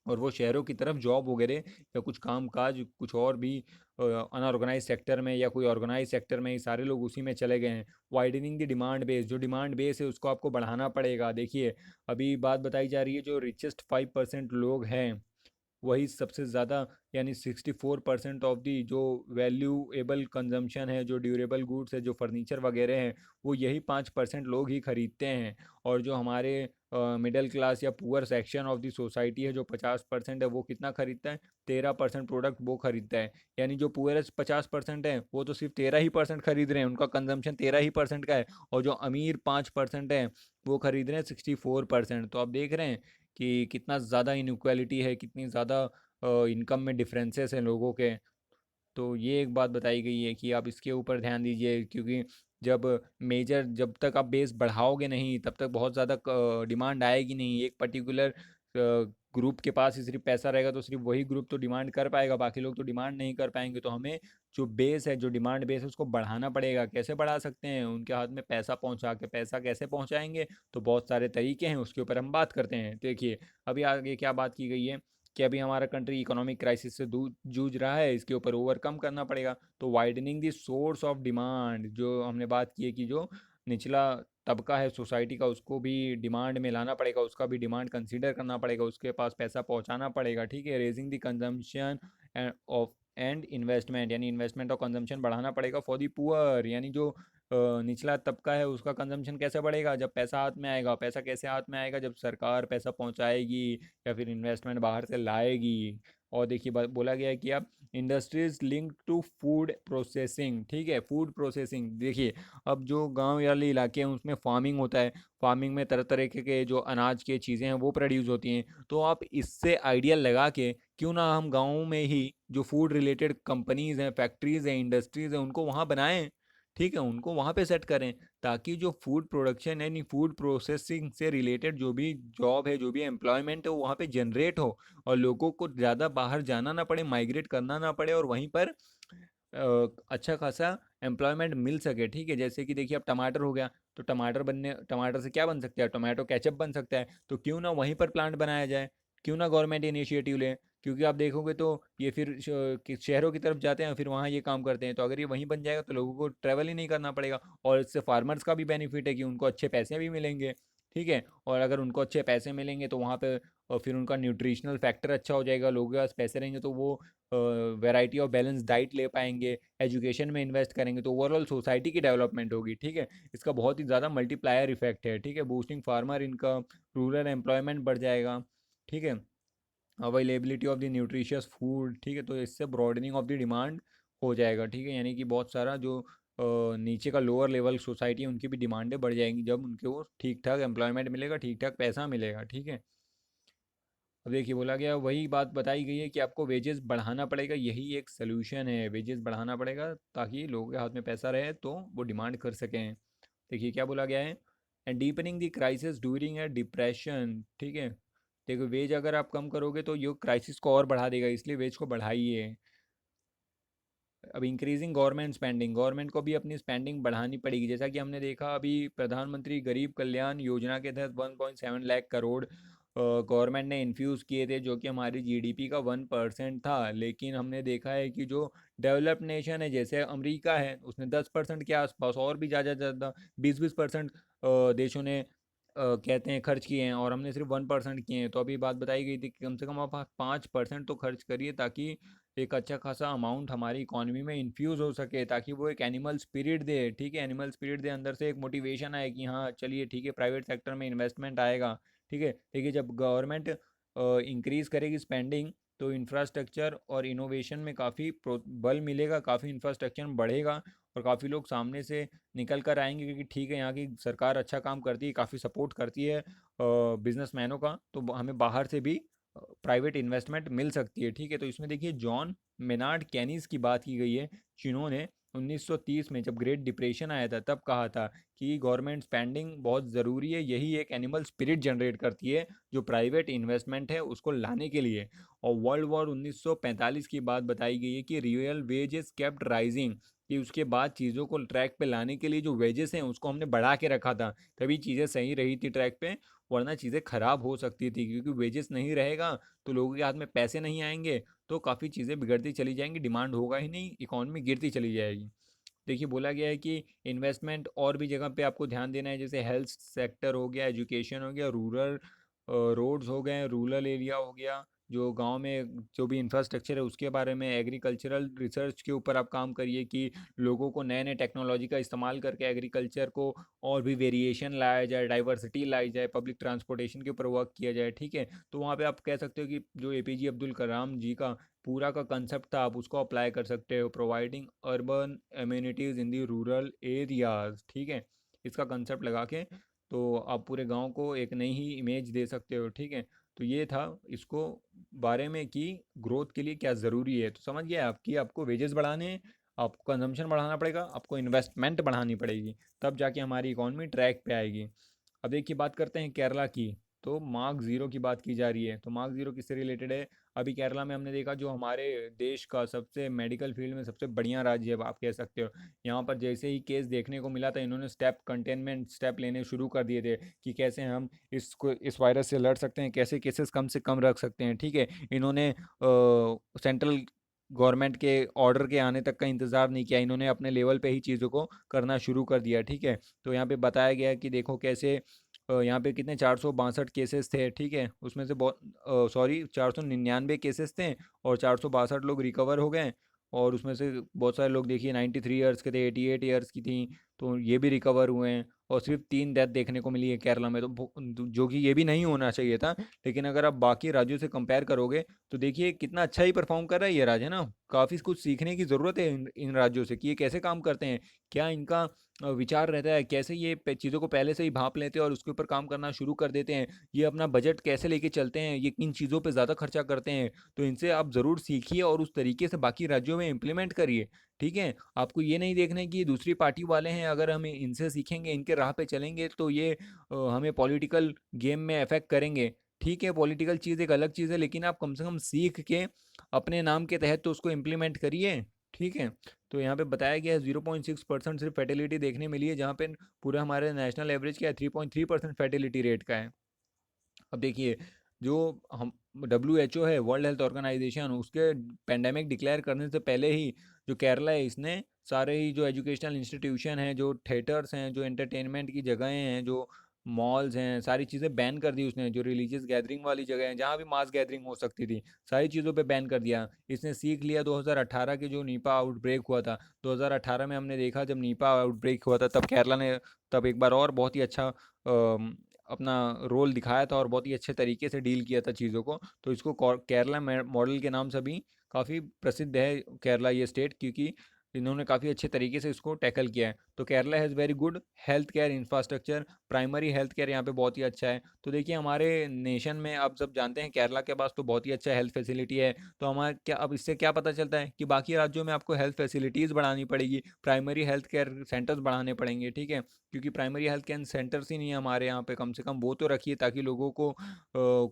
और वो शहरों की तरफ जॉब वगैरह या कुछ काम काज, कुछ और भी अनऑर्गेनाइज सेक्टर में या कोई ऑर्गेनाइज सेक्टर में, ये सारे लोग उसी में चले गए हैं। वाइडनिंग द डिमांड बेस, जो डिमांड बेस है उसको आपको बढ़ाना पड़ेगा। देखिए अभी बात बताई जा रही है, जो रिचेस्ट 5% लोग हैं वही सबसे ज़्यादा, यानी 64% ऑफ दी जो वैल्यूएबल कंजम्पशन है, जो ड्यूरेबल गुड्स है, जो फर्नीचर वगैरह हैं, वो यही 5% लोग ही खरीदते हैं। और जो हमारे मिडिल क्लास या poor section of the society है, जो 50% है, वो कितना खरीदता है, 13% प्रोडक्ट वो खरीदता है। यानी जो पुअरेस्ट 50% है वो तो सिर्फ 13% खरीद रहे हैं, उनका कंजम्पशन 13% का है। और जो अमीर 5% है वो खरीद रहे हैं 64%। तो आप देख रहे हैं कि कितना ज़्यादा इनक्वालिटी है, कितनी ज़्यादा इनकम में डिफरेंसेस हैं लोगों के। तो ये एक बात बताई गई है कि आप इसके ऊपर ध्यान दीजिए, क्योंकि जब तक आप बेस बढ़ाओगे नहीं तब तक बहुत ज़्यादा डिमांड आएगी नहीं। एक पर्टिकुलर ग्रुप के पास ही सिर्फ पैसा रहेगा तो सिर्फ वही ग्रुप तो डिमांड कर पाएगा, बाकी लोग तो डिमांड नहीं कर पाएंगे। तो हमें जो बेस है, जो डिमांड बेस है, उसको बढ़ाना पड़ेगा। कैसे बढ़ा सकते हैं? उनके हाथ में पैसा पहुंचा के। पैसा कैसे पहुंचाएंगे? तो बहुत सारे तरीके हैं, उसके ऊपर हम बात करते हैं। देखिए अभी आगे क्या बात की गई है कि अभी हमारा कंट्री इकोनॉमिक क्राइसिस से जूझ रहा है, इसके ऊपर ओवरकम करना पड़ेगा। तो widening the source of demand, जो हमने बात की है कि जो निचला तबका है सोसाइटी का, उसको भी डिमांड में लाना पड़ेगा, उसका भी डिमांड कंसीडर करना पड़ेगा, उसके पास पैसा पहुंचाना पड़ेगा, ठीक है। Raising the consumption of and investment, यानी इन्वेस्टमेंट और कंजम्पशन बढ़ाना पड़ेगा फॉर दी पुअर। यानी जो निचला तबका है उसका कंजम्पशन कैसे बढ़ेगा? जब पैसा हाथ में आएगा। पैसा कैसे हाथ में आएगा? जब सरकार पैसा पहुंचाएगी या फिर इन्वेस्टमेंट बाहर से लाएगी। और देखिए बोला गया है कि आप industries link to food processing, ठीक है। फूड प्रोसेसिंग देखिए, अब जो गांव वाले इलाके हैं उसमें फार्मिंग होता है, फार्मिंग में तरह तरह के जो अनाज की चीज़ें हैं वो प्रोड्यूस होती हैं। तो आप इससे आइडिया लगा के क्यों ना हम गाँव में ही जो फूड रिलेटेड कंपनीज़ हैं, फैक्ट्रीज़ हैं, इंडस्ट्रीज़ हैं, उनको वहाँ बनाएं, ठीक है, उनको वहाँ पे सेट करें। ताकि जो फूड प्रोडक्शन है, नहीं, फूड प्रोसेसिंग से रिलेटेड जो भी जॉब है, जो भी एम्प्लॉयमेंट है, वो वहाँ पे जनरेट हो और लोगों को ज़्यादा बाहर जाना ना पड़े, माइग्रेट करना ना पड़े, और वहीं पर अच्छा खासा एम्प्लॉयमेंट मिल सके, ठीक है। जैसे कि देखिए अब टमाटर हो गया, तो टमाटर से क्या बन सकता है, टोमेटो केचप बन सकता है, तो क्यों ना वहीं पर प्लांट बनाया जाए, क्यों ना गवर्नमेंट इनिशिएटिव ले। क्योंकि आप देखोगे तो ये फिर शहरों की तरफ जाते हैं, फिर वहाँ ये काम करते हैं, तो अगर ये वहीं बन जाएगा तो लोगों को ट्रैवल ही नहीं करना पड़ेगा, और इससे फार्मर्स का भी बेनिफिट है कि उनको अच्छे पैसे भी मिलेंगे, ठीक है। और अगर उनको अच्छे पैसे मिलेंगे तो वहाँ पे फिर उनका न्यूट्रिशनल फैक्टर अच्छा हो जाएगा, लोगों के पास पैसे रहेंगे तो वो वैरायटी ऑफ बैलेंस डाइट ले पाएंगे, एजुकेशन में इन्वेस्ट करेंगे, तो ओवरऑल सोसाइटी की डेवलपमेंट होगी, ठीक है। इसका बहुत ही ज़्यादा मल्टीप्लायर इफेक्ट है, ठीक है। Boosting farmer income, rural employment बढ़ जाएगा, ठीक है। Availability of the nutritious food, ठीक है। तो इससे ब्रॉडनिंग ऑफ द डिमांड हो जाएगा, ठीक है। यानी कि बहुत सारा जो नीचे का लोअर लेवल सोसाइटी है उनकी भी डिमांडें बढ़ जाएंगी, जब उनके वो ठीक ठाक एम्प्लॉयमेंट मिलेगा, ठीक ठाक पैसा मिलेगा, ठीक है। अब देखिए बोला गया, वही बात बताई गई है कि आपको वेजेस बढ़ाना पड़ेगा, यही एक सोल्यूशन है, वेजेस बढ़ाना पड़ेगा ताकि लोगों के हाथ में पैसा रहे तो वो डिमांड कर सकें। देखिए क्या बोला गया है, and deepening the crisis during a depression, ठीक है। देखो वेज अगर आप कम करोगे तो ये क्राइसिस को और बढ़ा देगा, इसलिए वेज को बढ़ाइए। अब इंक्रीजिंग गवर्नमेंट स्पेंडिंग, गवर्नमेंट को भी अपनी स्पेंडिंग बढ़ानी पड़ेगी, जैसा कि हमने देखा अभी प्रधानमंत्री गरीब कल्याण योजना के तहत 1.7 लाख करोड़ गवर्नमेंट ने इन्फ्यूज़ किए थे, जो कि हमारी जीडीपी का 1% था। लेकिन हमने देखा है कि जो डेवलप्ड नेशन है जैसे अमेरिका है, उसने 10% के आसपास और भी ज़्यादा ज़्यादा 20-20% देशों ने कहते हैं खर्च किए हैं, और हमने सिर्फ 1% किए हैं। तो अभी बात बताई गई थी कि कम से कम आप 5% तो खर्च करिए, ताकि एक अच्छा खासा अमाउंट हमारी इकोनॉमी में इन्फ्यूज़ हो सके, ताकि वो एक एनिमल स्पिरिट दे, ठीक है। एनिमल स्पिरिट दे, अंदर से एक मोटिवेशन आए कि हाँ चलिए ठीक है, प्राइवेट सेक्टर में इन्वेस्टमेंट आएगा, ठीक है। देखिए जब गवर्नमेंट इंक्रीज़ करेगी स्पेंडिंग, तो इंफ्रास्ट्रक्चर और इनोवेशन में काफ़ी बल मिलेगा, काफ़ी इंफ्रास्ट्रक्चर बढ़ेगा, और काफ़ी लोग सामने से निकल कर आएंगे, क्योंकि ठीक है यहाँ की सरकार अच्छा काम करती है, काफ़ी सपोर्ट करती है बिजनेसमैनों का, तो हमें बाहर से भी प्राइवेट इन्वेस्टमेंट मिल सकती है, ठीक है। तो इसमें देखिए जॉन मेनार्ड केनीज की बात की गई है, जिन्होंने 1930 में जब ग्रेट डिप्रेशन आया था तब कहा था कि गवर्नमेंट स्पेंडिंग बहुत ज़रूरी है, यही एक एनिमल स्पिरिट जनरेट करती है जो प्राइवेट इन्वेस्टमेंट है उसको लाने के लिए। और वर्ल्ड वॉर 1945 की बात बताई गई है कि रियल वेजेस केप्ट राइजिंग, कि उसके बाद चीज़ों को ट्रैक पे लाने के लिए जो वेजेस हैं उसको हमने बढ़ा के रखा था, तभी चीज़ें सही रही थी ट्रैक पे, वरना चीज़ें ख़राब हो सकती थी, क्योंकि वेजेस नहीं रहेगा तो लोगों के हाथ में पैसे नहीं आएंगे, तो काफ़ी चीज़ें बिगड़ती चली जाएंगी, डिमांड होगा ही नहीं, इकॉनमी गिरती चली जाएगी। देखिए बोला गया है कि इन्वेस्टमेंट और भी जगह पे आपको ध्यान देना है, जैसे हेल्थ सेक्टर हो गया, एजुकेशन हो गया, रूरल रोड्स हो गए, रूरल एरिया हो गया, जो गांव में जो भी इंफ्रास्ट्रक्चर है उसके बारे में, एग्रीकल्चरल रिसर्च के ऊपर आप काम करिए कि लोगों को नए नए टेक्नोलॉजी का इस्तेमाल करके एग्रीकल्चर को और भी वेरिएशन लाया जाए, डाइवर्सिटी लाई जाए, पब्लिक ट्रांसपोर्टेशन के ऊपर वर्क किया जाए, ठीक है। तो वहाँ पे आप कह सकते हो कि जो एपीजे अब्दुल कलाम जी का पूरा का कंसेप्ट था, आप उसको अप्लाई कर सकते हो, प्रोवाइडिंग अर्बन एम्यूनिटीज़ इन दी रूरल एरियाज़, ठीक है। इसका कंसेप्ट लगा के तो आप पूरे गांव को एक नई ही इमेज दे सकते हो, ठीक है। तो ये था इसको बारे में कि ग्रोथ के लिए क्या ज़रूरी है, तो समझ गए आप कि आपको वेजेस बढ़ाने हैं, आपको कंजम्पशन बढ़ाना पड़ेगा, आपको इन्वेस्टमेंट बढ़ानी पड़ेगी, तब जाके हमारी इकॉनमी ट्रैक पे आएगी। अब देखिए बात करते हैं केरला की, तो मार्क ज़ीरो की बात की जा रही है, तो मार्क ज़ीरो किससे रिलेटेड है। अभी केरला में हमने देखा, जो हमारे देश का सबसे मेडिकल फील्ड में सबसे बढ़िया राज्य है आप कह सकते हो, यहाँ पर जैसे ही केस देखने को मिला था, इन्होंने स्टेप कंटेनमेंट स्टेप लेने शुरू कर दिए थे कि कैसे हम इस वायरस से लड़ सकते हैं, कैसे केसेस कम से कम रख सकते हैं, ठीक है। इन्होंने सेंट्रल गवर्नमेंट के ऑर्डर के आने तक का इंतज़ार नहीं किया, इन्होंने अपने लेवल पे ही चीज़ों को करना शुरू कर दिया, ठीक है। तो यहाँ पे बताया गया कि देखो कैसे यहाँ पे कितने 462 केसेस थे, ठीक है। उसमें से बहुत सॉरी 499 केसेस थे, और 462 लोग रिकवर हो गए, और उसमें से बहुत सारे लोग देखिए 93 ईयर्स के थे, 88 ईयर्स की थी, तो ये भी रिकवर हुए हैं। और सिर्फ 3 डेथ देखने को मिली है केरला में, तो जो कि ये भी नहीं होना चाहिए था। लेकिन अगर आप बाकी राज्यों से कंपेयर करोगे तो देखिए कितना अच्छा ही परफॉर्म कर रहा है ये राज्य ना। काफ़ी कुछ सीखने की ज़रूरत है इन राज्यों से कि ये कैसे काम करते हैं, क्या इनका विचार रहता है, कैसे ये चीज़ों को पहले से ही भाप लेते हैं और उसके ऊपर काम करना शुरू कर देते हैं, ये अपना बजट कैसे लेके चलते हैं, ये किन चीज़ों पे ज़्यादा खर्चा करते हैं। तो इनसे आप ज़रूर सीखिए और उस तरीके से बाकी राज्यों में इम्प्लीमेंट करिए, ठीक है। आपको ये नहीं देखना है कि ये दूसरी पार्टी वाले हैं, अगर हम इनसे सीखेंगे, इनके राह पे चलेंगे तो ये हमें पॉलिटिकल गेम में अफेक्ट करेंगे, ठीक है। पॉलिटिकल चीज़ एक अलग चीज़ है, लेकिन आप कम से कम सीख के अपने नाम के तहत तो उसको इम्प्लीमेंट करिए, ठीक है। तो यहाँ पे बताया गया है 0.6% सिर्फ फर्टिलिटी देखने मिली है, जहाँ पे पूरा हमारे नेशनल एवरेज क्या है 3.3% फर्टिलिटी रेट का है। अब देखिए, जो हम WHO है, वर्ल्ड हेल्थ ऑर्गेनाइजेशन, उसके पेंडेमिक डिक्लेयर करने से पहले ही जो केरला है, इसने सारे ही जो एजुकेशनल इंस्टीट्यूशन हैं, जो थिएटर्स हैं, जो एंटरटेनमेंट की जगहें हैं, जो मॉल्स हैं, सारी चीज़ें बैन कर दी उसने। जो रिलीजियस गैदरिंग वाली जगह हैं, जहाँ भी मास गैदरिंग हो सकती थी, सारी चीज़ों पे बैन कर दिया। इसने सीख लिया 2018 के जो नीपा आउटब्रेक हुआ था। 2018 में हमने देखा जब नीपा आउटब्रेक हुआ था, तब केरला ने तब एक बार और बहुत ही अच्छा अपना रोल दिखाया था और बहुत ही अच्छे तरीके से डील किया था चीज़ों को। तो इसको केरला मॉडल के नाम से भी काफ़ी प्रसिद्ध है केरला ये स्टेट, क्योंकि इन्होंने काफ़ी अच्छे तरीके से इसको टैकल किया है। तो Kerala has very good health care infrastructure, primary health care यहाँ पे बहुत ही अच्छा है। तो देखिए, हमारे नेशन में आप सब जानते हैं केरला के पास तो बहुत ही अच्छा हेल्थ फैसिलिटी है। तो हमारा क्या, अब इससे क्या पता चलता है कि बाकी राज्यों में आपको हेल्थ फैसिलिटीज़ बढ़ानी पड़ेगी, प्राइमरी हेल्थ केयर सेंटर्स बढ़ाने पड़ेंगे, ठीक है। क्योंकि प्राइमरी हेल्थ केयर सेंटर्स ही नहीं है हमारे यहाँ पे, कम से कम वो तो रखिए ताकि लोगों को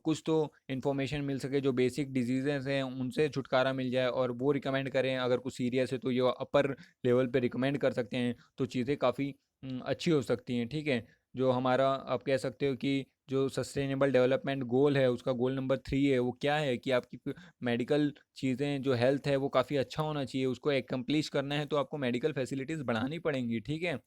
कुछ तो इन्फॉर्मेशन मिल सके, जो बेसिक डिजीज़ेज़ हैं उनसे छुटकारा मिल जाए, और वो रिकमेंड करें अगर कुछ सीरियस है तो ये अपर लेवल पे रिकमेंड कर सकते हैं। तो चीज़ें काफ़ी अच्छी हो सकती हैं, ठीक है। जो हमारा आप कह सकते हो कि जो सस्टेनेबल डेवलपमेंट गोल है, उसका गोल नंबर 3 है, वो क्या है कि आपकी मेडिकल चीज़ें, जो हेल्थ है वो काफ़ी अच्छा होना चाहिए, उसको एकम्प्लिश करना है तो आपको मेडिकल फैसिलिटीज़ बढ़ानी पड़ेंगी, ठीक है।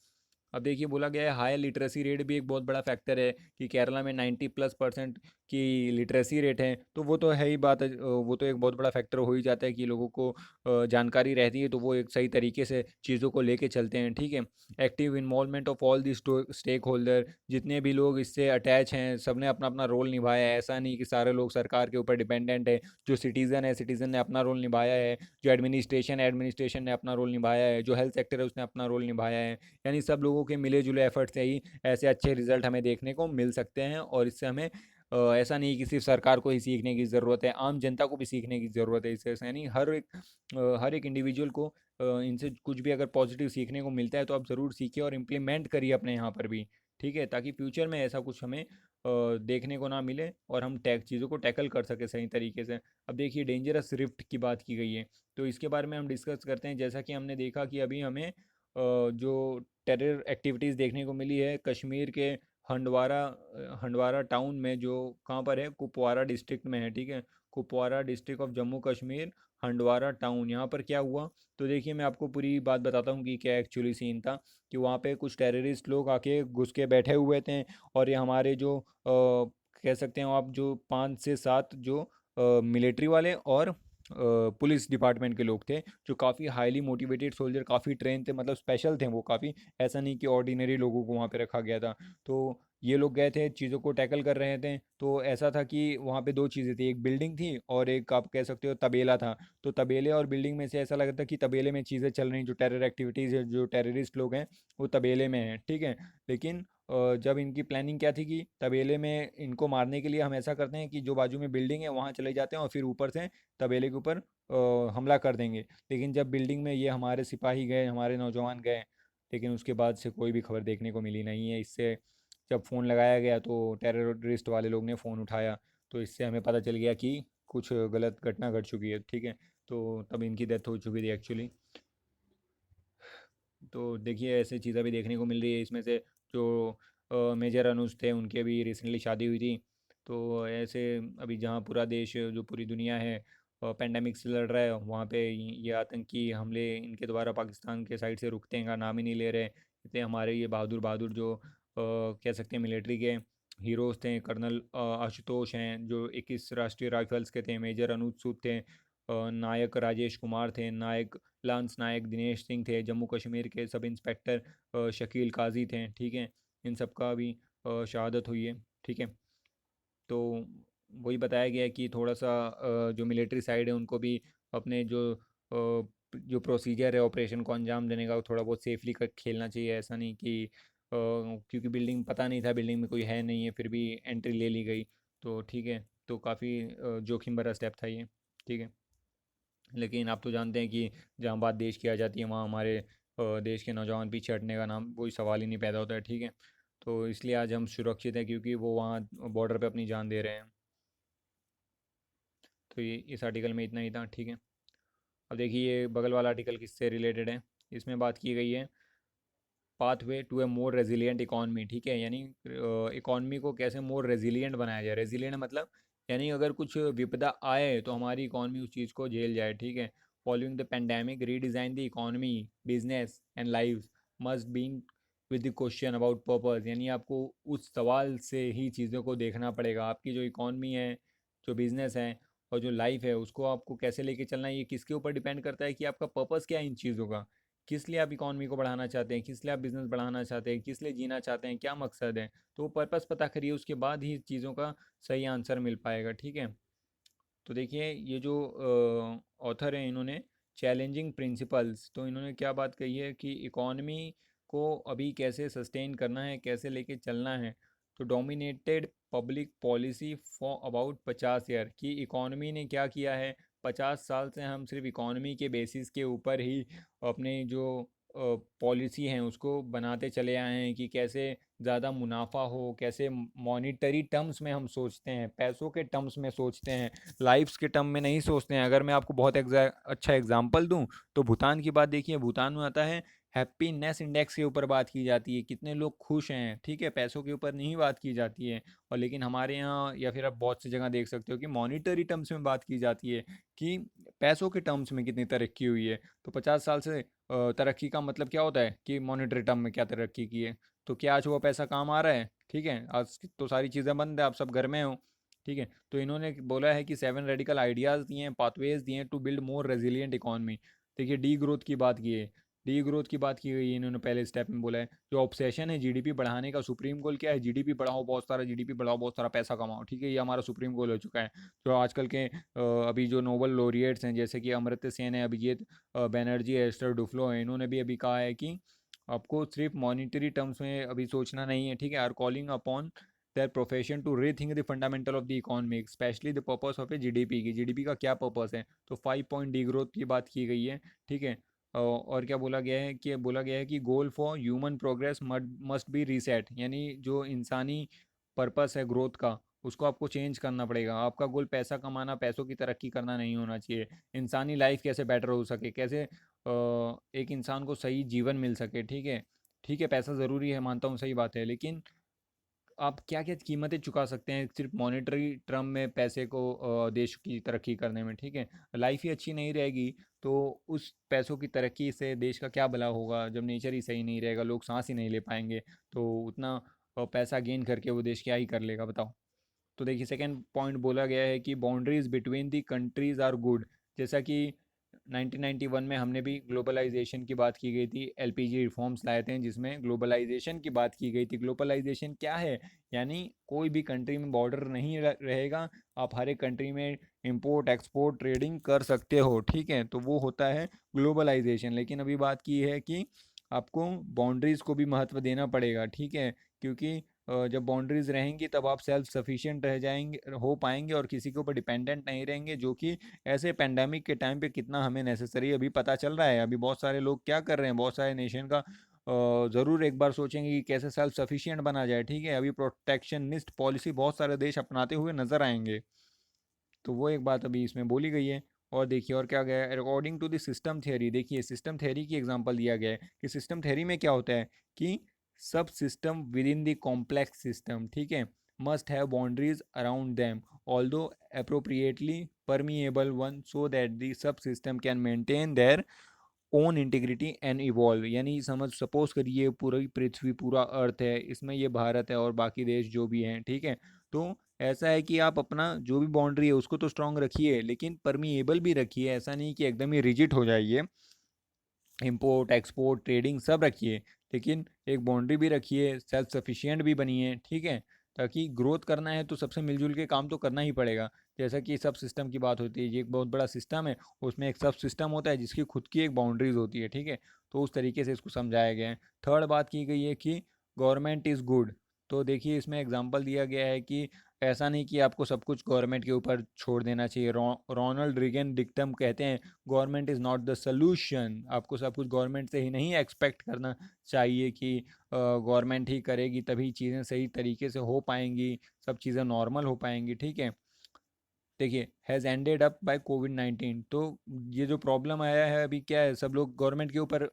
अब देखिए, बोला गया है हाई लिटरेसी रेट भी एक बहुत बड़ा फैक्टर है, कि केरला में 90+% की लिटरेसी रेट है। तो वो तो है ही बात है, वो तो एक बहुत बड़ा फैक्टर हो ही जाता है कि लोगों को जानकारी रहती है, तो वो एक सही तरीके से चीज़ों को लेके चलते हैं, ठीक है। Active involvement of all the stakeholder, जितने भी लोग इससे अटैच हैं, सब ने अपना अपना रोल निभाया है। ऐसा नहीं कि सारे लोग सरकार के ऊपर डिपेंडेंट है। जो सिटीज़न है, सिटीज़न ने अपना रोल निभाया है। जो एडमिनिस्ट्रेशन है, एडमिनिस्ट्रेशन ने अपना रोल निभाया है। जो हेल्थ सेक्टर है, उसने अपना रोल निभाया है। यानी सब लोगों के मिले जुले एफर्ट से ही ऐसे अच्छे रिजल्ट हमें देखने को मिल सकते हैं। और इससे हमें ऐसा नहीं कि सिर्फ सरकार को ही सीखने की ज़रूरत है, आम जनता को भी सीखने की ज़रूरत है इससे। यानी हर एक इंडिविजुअल को इनसे कुछ भी अगर पॉजिटिव सीखने को मिलता है तो आप ज़रूर सीखिए और इम्प्लीमेंट करिए अपने यहाँ पर भी, ठीक है, ताकि फ्यूचर में ऐसा कुछ हमें देखने को ना मिले और हम चीज़ों को टैकल कर सके सही तरीके से। अब देखिए, डेंजरस रिफ्ट की बात की गई है, तो इसके बारे में हम डिस्कस करते हैं। जैसा कि हमने देखा कि अभी हमें जो टेरर एक्टिविटीज़ देखने को मिली है कश्मीर के हंडवारा टाउन में, जो कहाँ पर है, कुपवारा डिस्ट्रिक्ट में है, ठीक है। Kupwara district of Jammu Kashmir, Handwara town, यहाँ पर क्या हुआ। तो देखिए, मैं आपको पूरी बात बताता हूँ कि क्या एक्चुअली सीन था। कि वहाँ पे कुछ टेररिस्ट लोग आके घुस के बैठे हुए थे, और ये हमारे जो कह सकते हैं आप, जो 5 से 7 जो मिलिट्री वाले और पुलिस डिपार्टमेंट के लोग थे, जो काफ़ी हाईली मोटिवेटेड सोल्जर, काफ़ी ट्रेन थे, मतलब स्पेशल थे वो काफ़ी। ऐसा नहीं कि ऑर्डिनरी लोगों को वहाँ पे रखा गया था। तो ये लोग गए थे, चीज़ों को टैकल कर रहे थे। तो ऐसा था कि वहाँ पे दो चीज़ें थी, एक बिल्डिंग थी और एक आप कह सकते हो तबेला था। तो तबेले और बिल्डिंग में से ऐसा लग रहा था कि तबेले में चीज़ें चल रही, जो टेरर एक्टिविटीज़ है, जो टेररिस्ट लोग हैं वो तबेले में हैं, ठीक है। लेकिन जब इनकी प्लानिंग क्या थी कि तबेले में इनको मारने के लिए हम ऐसा करते हैं कि जो बाजू में बिल्डिंग है वहाँ चले जाते हैं और फिर ऊपर से तबेले के ऊपर हमला कर देंगे। लेकिन जब बिल्डिंग में ये हमारे सिपाही गए, हमारे नौजवान गए, लेकिन उसके बाद से कोई भी खबर देखने को मिली नहीं है। इससे जब फ़ोन लगाया गया तो टेररिस्ट वाले लोग ने फ़ोन उठाया, तो इससे हमें पता चल गया कि कुछ गलत घटना घट चुकी है, ठीक है। तो तब इनकी डेथ हो चुकी थी एक्चुअली। तो देखिए, ऐसी चीज़ें भी देखने को मिल रही है इसमें से। जो मेजर अनुज थे, उनके भी रिसेंटली शादी हुई थी। तो ऐसे अभी जहाँ पूरा देश, जो पूरी दुनिया है, पेंडेमिक से लड़ रहा है, वहाँ पे ये आतंकी हमले इनके द्वारा पाकिस्तान के साइड से रुकते का नाम ही नहीं ले रहे। इतने हमारे ये बहादुर बहादुर जो कह सकते हैं मिलिट्री के हीरोज़ थे, कर्नल आशुतोष हैं, जो 21 राष्ट्रीय राइफल्स के थे, मेजर अनुज सूद थे, नायक राजेश कुमार थे, नायक लांस नायक दिनेश सिंह थे, जम्मू कश्मीर के सब इंस्पेक्टर शकील काजी थे, ठीक है। इन सब का भी शहादत हुई है, ठीक है। तो वही बताया गया है कि थोड़ा सा जो मिलिट्री साइड है उनको भी अपने जो प्रोसीजर है ऑपरेशन को अंजाम देने का, वो थोड़ा बहुत सेफली कर खेलना चाहिए। ऐसा नहीं कि क्योंकि बिल्डिंग पता नहीं था, बिल्डिंग में कोई है नहीं है, फिर भी एंट्री ले ली गई। तो ठीक है, तो काफ़ी जोखिम भरा स्टेप था ये, ठीक है। लेकिन आप तो जानते हैं कि जहाँ बात देश की आ जाती है, वहाँ हमारे देश के नौजवान पीछे हटने का नाम कोई सवाल ही नहीं पैदा होता है, ठीक है। तो इसलिए आज हम सुरक्षित हैं, क्योंकि वो वहाँ बॉर्डर पे अपनी जान दे रहे हैं। तो ये इस आर्टिकल में इतना ही था, ठीक है। अब देखिए ये बगल वाला आर्टिकल किससे रिलेटेड है, इसमें बात की गई है pathway to a more resilient economy, ठीक है, यानी इकॉनमी को कैसे मोर रेजिलियंट बनाया जाए। रेजिलियंट मतलब यानी अगर कुछ विपदा आए तो हमारी इकॉनमी उस चीज़ को झेल जाए, ठीक है। Following the pandemic redesign the economy, business and life must been with the question about purpose, यानी आपको उस सवाल से ही चीज़ों को देखना पड़ेगा। आपकी जो इकॉनमी है, जो बिज़नेस है और जो लाइफ है, उसको आपको कैसे लेके चलना है, ये किसके ऊपर डिपेंड करता है कि आपका पर्पस क्या है इन चीज़ों का। किस लिए आप इकॉनमी को बढ़ाना चाहते हैं, किस लिए आप बिज़नेस बढ़ाना चाहते हैं, किस लिए जीना चाहते हैं, क्या मकसद है। तो वो पर्पस पता करिए, उसके बाद ही चीज़ों का सही आंसर मिल पाएगा, ठीक है। तो देखिए ये जो ऑथर हैं इन्होंने चैलेंजिंग प्रिंसिपल्स, तो इन्होंने क्या बात कही है कि इकॉनमी को अभी कैसे सस्टेन करना है, कैसे लेके चलना है। तो dominated public policy for about 50 year, कि इकॉनमी ने क्या किया है, 50 साल से हम सिर्फ इकॉनमी के बेसिस के ऊपर ही अपने जो पॉलिसी हैं उसको बनाते चले आए हैं कि कैसे ज़्यादा मुनाफा हो, कैसे मॉनिटरी टर्म्स में हम सोचते हैं, पैसों के टर्म्स में सोचते हैं, लाइफ्स के टर्म में नहीं सोचते हैं। अगर मैं आपको बहुत अच्छा एग्जांपल दूं तो भूटान की बात देखिए, भूटान में आता है हैप्पीनेस इंडेक्स के ऊपर बात की जाती है, कितने लोग खुश हैं, ठीक है, पैसों के ऊपर नहीं बात की जाती है। और लेकिन हमारे यहाँ या फिर आप बहुत सी जगह देख सकते हो कि मॉनिटरी टर्म्स में बात की जाती है कि पैसों के टर्म्स में कितनी तरक्की हुई है। तो 50 साल से तरक्की का मतलब क्या होता है कि मॉनिटरी टर्म में क्या तरक्की की है। तो क्या आज वो पैसा काम आ रहा है, ठीक है, आज तो सारी चीज़ें बंद है, आप सब घर में हो, ठीक है। तो इन्होंने बोला है कि 7 रेडिकल आइडियाज़ दिए हैं, पाथवेज दिए हैं to build more resilient economy. देखिए डी ग्रोथ की बात की है, डी ग्रोथ की बात की गई है, इन्होंने पहले स्टेप में बोला है जो ऑब्सेशन है जीडीपी बढ़ाने का, सुप्रीम गोल क्या है, जीडीपी बढ़ाओ, बहुत सारा जीडीपी बढ़ाओ, बहुत सारा पैसा कमाओ, ठीक है, ये हमारा सुप्रीम गोल हो चुका है। जो आजकल के अभी जो नोबल लॉरिएट्स हैं जैसे कि अमर्त्य सेन है, अभिजीत बैनर्जी है, एस्टर डुफ्लो है, इन्होंने भी अभी कहा है कि आपको सिर्फ मॉनिटरी टर्म्स में अभी सोचना नहीं है, ठीक है। Are calling upon their profession to rethink the fundamental of the economy, specially the purpose of a GDP की, जीडीपी का क्या पर्पस है। तो 5 पॉइंट डी ग्रोथ की बात की गई है, ठीक है। और क्या बोला गया है कि goal for human progress must be reset, यानी जो इंसानी पर्पस है ग्रोथ का, उसको आपको चेंज करना पड़ेगा। आपका गोल पैसा कमाना, पैसों की तरक्की करना नहीं होना चाहिए। इंसानी लाइफ कैसे बेटर हो सके, कैसे एक इंसान को सही जीवन मिल सके, ठीक है। ठीक है, पैसा ज़रूरी है, मानता हूँ, सही बात है, लेकिन आप क्या क्या कीमतें चुका सकते हैं सिर्फ मॉनेटरी टर्म में पैसे को देश की तरक्की करने में, ठीक है। लाइफ ही अच्छी नहीं रहेगी तो उस पैसों की तरक्की से देश का क्या भला होगा, जब नेचर ही सही नहीं रहेगा, लोग सांस ही नहीं ले पाएंगे, तो उतना पैसा गेन करके वो देश क्या ही कर लेगा, बताओ। तो देखिए सेकंड पॉइंट बोला गया है कि boundaries between the countries are good, जैसा कि 1991 में हमने भी ग्लोबलाइजेशन की बात की गई थी, एलपीजी रिफॉर्म्स लाए थे जिसमें ग्लोबलाइजेशन की बात की गई थी। ग्लोबलाइजेशन क्या है, यानी कोई भी कंट्री में बॉर्डर नहीं रहेगा, आप हर एक कंट्री में इंपोर्ट एक्सपोर्ट ट्रेडिंग कर सकते हो, ठीक है, तो वो होता है ग्लोबलाइजेशन। लेकिन अभी बात की है कि आपको बाउंड्रीज़ को भी महत्व देना पड़ेगा, ठीक है, क्योंकि जब बाउंड्रीज रहेंगी तब आप सेल्फ सफिशिएंट रह जाएंगे, हो पाएंगे और किसी के ऊपर डिपेंडेंट नहीं रहेंगे, जो कि ऐसे पेंडेमिक के टाइम पे कितना हमें नेसेसरी अभी पता चल रहा है। अभी बहुत सारे लोग क्या कर रहे हैं, बहुत सारे नेशन का ज़रूर एक बार सोचेंगे कि कैसे सेल्फ सफिशिएंट बना जाए, ठीक है। अभी प्रोटेक्शनिस्ट पॉलिसी बहुत सारे देश अपनाते हुए नजर आएंगे, तो वो एक बात अभी इसमें बोली गई है। और देखिए और क्या गया है, according to the system theory, देखिए सिस्टम थ्योरी की एग्जांपल दिया गया है कि सिस्टम थ्योरी में क्या होता है कि सब system with in the complex system, ठीक है, must have boundaries around them although appropriately permeable one, so that the sub system can maintain their own integrity and evolve, यानी समझ सपोज करिए पूरी पृथ्वी, पूरा अर्थ है, इसमें ये भारत है और बाकी देश जो भी हैं, ठीक है। तो ऐसा है कि आप अपना जो भी बाउंड्री है उसको तो स्ट्रांग रखिए, लेकिन परमिएबल भी रखिए, ऐसा नहीं कि एकदम ही रिजिड हो जाइए। इंपोर्ट एक्सपोर्ट ट्रेडिंग सब रखिए, लेकिन एक बाउंड्री भी रखिए, सेल्फ सफिशिएंट भी बनिए, ठीक है। ताकि ग्रोथ करना है तो सबसे मिलजुल के काम तो करना ही पड़ेगा। जैसा कि सब सिस्टम की बात होती है, ये एक बहुत बड़ा सिस्टम है, उसमें एक सब सिस्टम होता है जिसकी खुद की एक बाउंड्रीज होती है, ठीक है। तो उस तरीके से इसको समझाया गया है। थर्ड बात की गई है कि गवर्नमेंट इज़ गुड। तो देखिए इसमें एग्जांपल दिया गया है कि ऐसा नहीं कि आपको सब कुछ गवर्नमेंट के ऊपर छोड़ देना चाहिए। रोनाल्ड रीगन डिक्टम कहते हैं government is not the solution, आपको सब कुछ गवर्नमेंट से ही नहीं एक्सपेक्ट करना चाहिए कि गवर्नमेंट ही करेगी तभी चीज़ें सही तरीके से हो पाएंगी, सब चीज़ें नॉर्मल हो पाएंगी, ठीक है। देखिए हैज़ एंडेड अप बाय कोविड-19। तो ये जो प्रॉब्लम आया है अभी क्या है, सब लोग गवर्नमेंट के ऊपर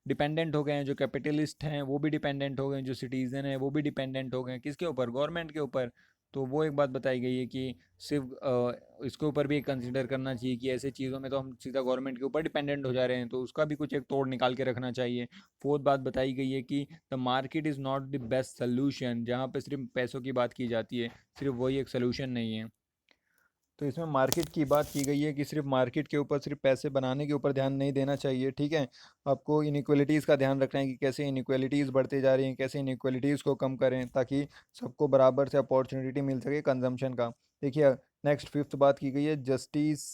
डिपेंडेंट हो गए हैं। जो कैपिटलिस्ट हैं वो भी डिपेंडेंट हो गए हैं, जो सिटीज़न हैं वो भी डिपेंडेंट हो गए हैं। किसके ऊपर? गवर्नमेंट के ऊपर। तो वो एक बात बताई गई है कि सिर्फ इसके ऊपर भी कंसिडर करना चाहिए कि ऐसे चीज़ों में तो हम सीधा गवर्नमेंट के ऊपर डिपेंडेंट हो जा रहे हैं, तो उसका भी कुछ एक तोड़ निकाल के रखना चाहिए। फोर्थ बात बताई गई है कि the market is not the best solution, जहाँ पे सिर्फ पैसों की बात की जाती है, सिर्फ वही एक सोल्यूशन नहीं है। तो इसमें मार्केट की बात की गई है कि सिर्फ मार्केट के ऊपर, सिर्फ पैसे बनाने के ऊपर ध्यान नहीं देना चाहिए, ठीक है। आपको इनइक्वलिटीज़ का ध्यान रखना है कि कैसे इनइक्वलिटीज़ बढ़ते जा रही हैं, कैसे इनइक्वलिटीज़ को कम करें ताकि सबको बराबर से अपॉर्चुनिटी मिल सके कंजम्पशन का। देखिए नेक्स्ट फिफ्थ बात की गई है justice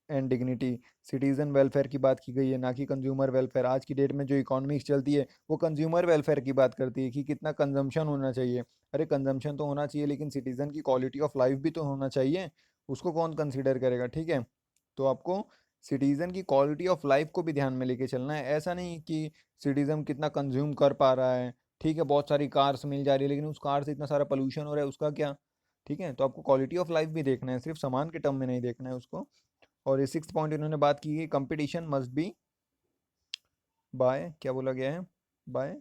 and dignity, citizen welfare की बात की गई है, ना कि कंज्यूमर वेलफेयर। आज की डेट में जो इकोनॉमिक्स चलती है वो कंज्यूमर वेलफेयर की बात करती है कि कितना कंजम्पशन होना चाहिए। अरे कंजम्पशन तो होना चाहिए, लेकिन सिटीज़न की क्वालिटी ऑफ लाइफ भी तो होना चाहिए, उसको कौन कंसीडर करेगा, ठीक है। तो आपको सिटीज़न की क्वालिटी ऑफ लाइफ को भी ध्यान में लेके चलना है। ऐसा नहीं कि सिटीज़न कितना कंज्यूम कर पा रहा है, ठीक है, बहुत सारी कार्स मिल जा रही है लेकिन उस कार से इतना सारा पोल्यूशन हो रहा है, उसका क्या, ठीक है। तो आपको क्वालिटी ऑफ लाइफ भी देखना है, सिर्फ सामान के टर्म में नहीं देखना है उसको। और ये सिक्स पॉइंट इन्होंने बात की है, कंपटीशन मस्ट बी बाय, क्या बोला गया है, by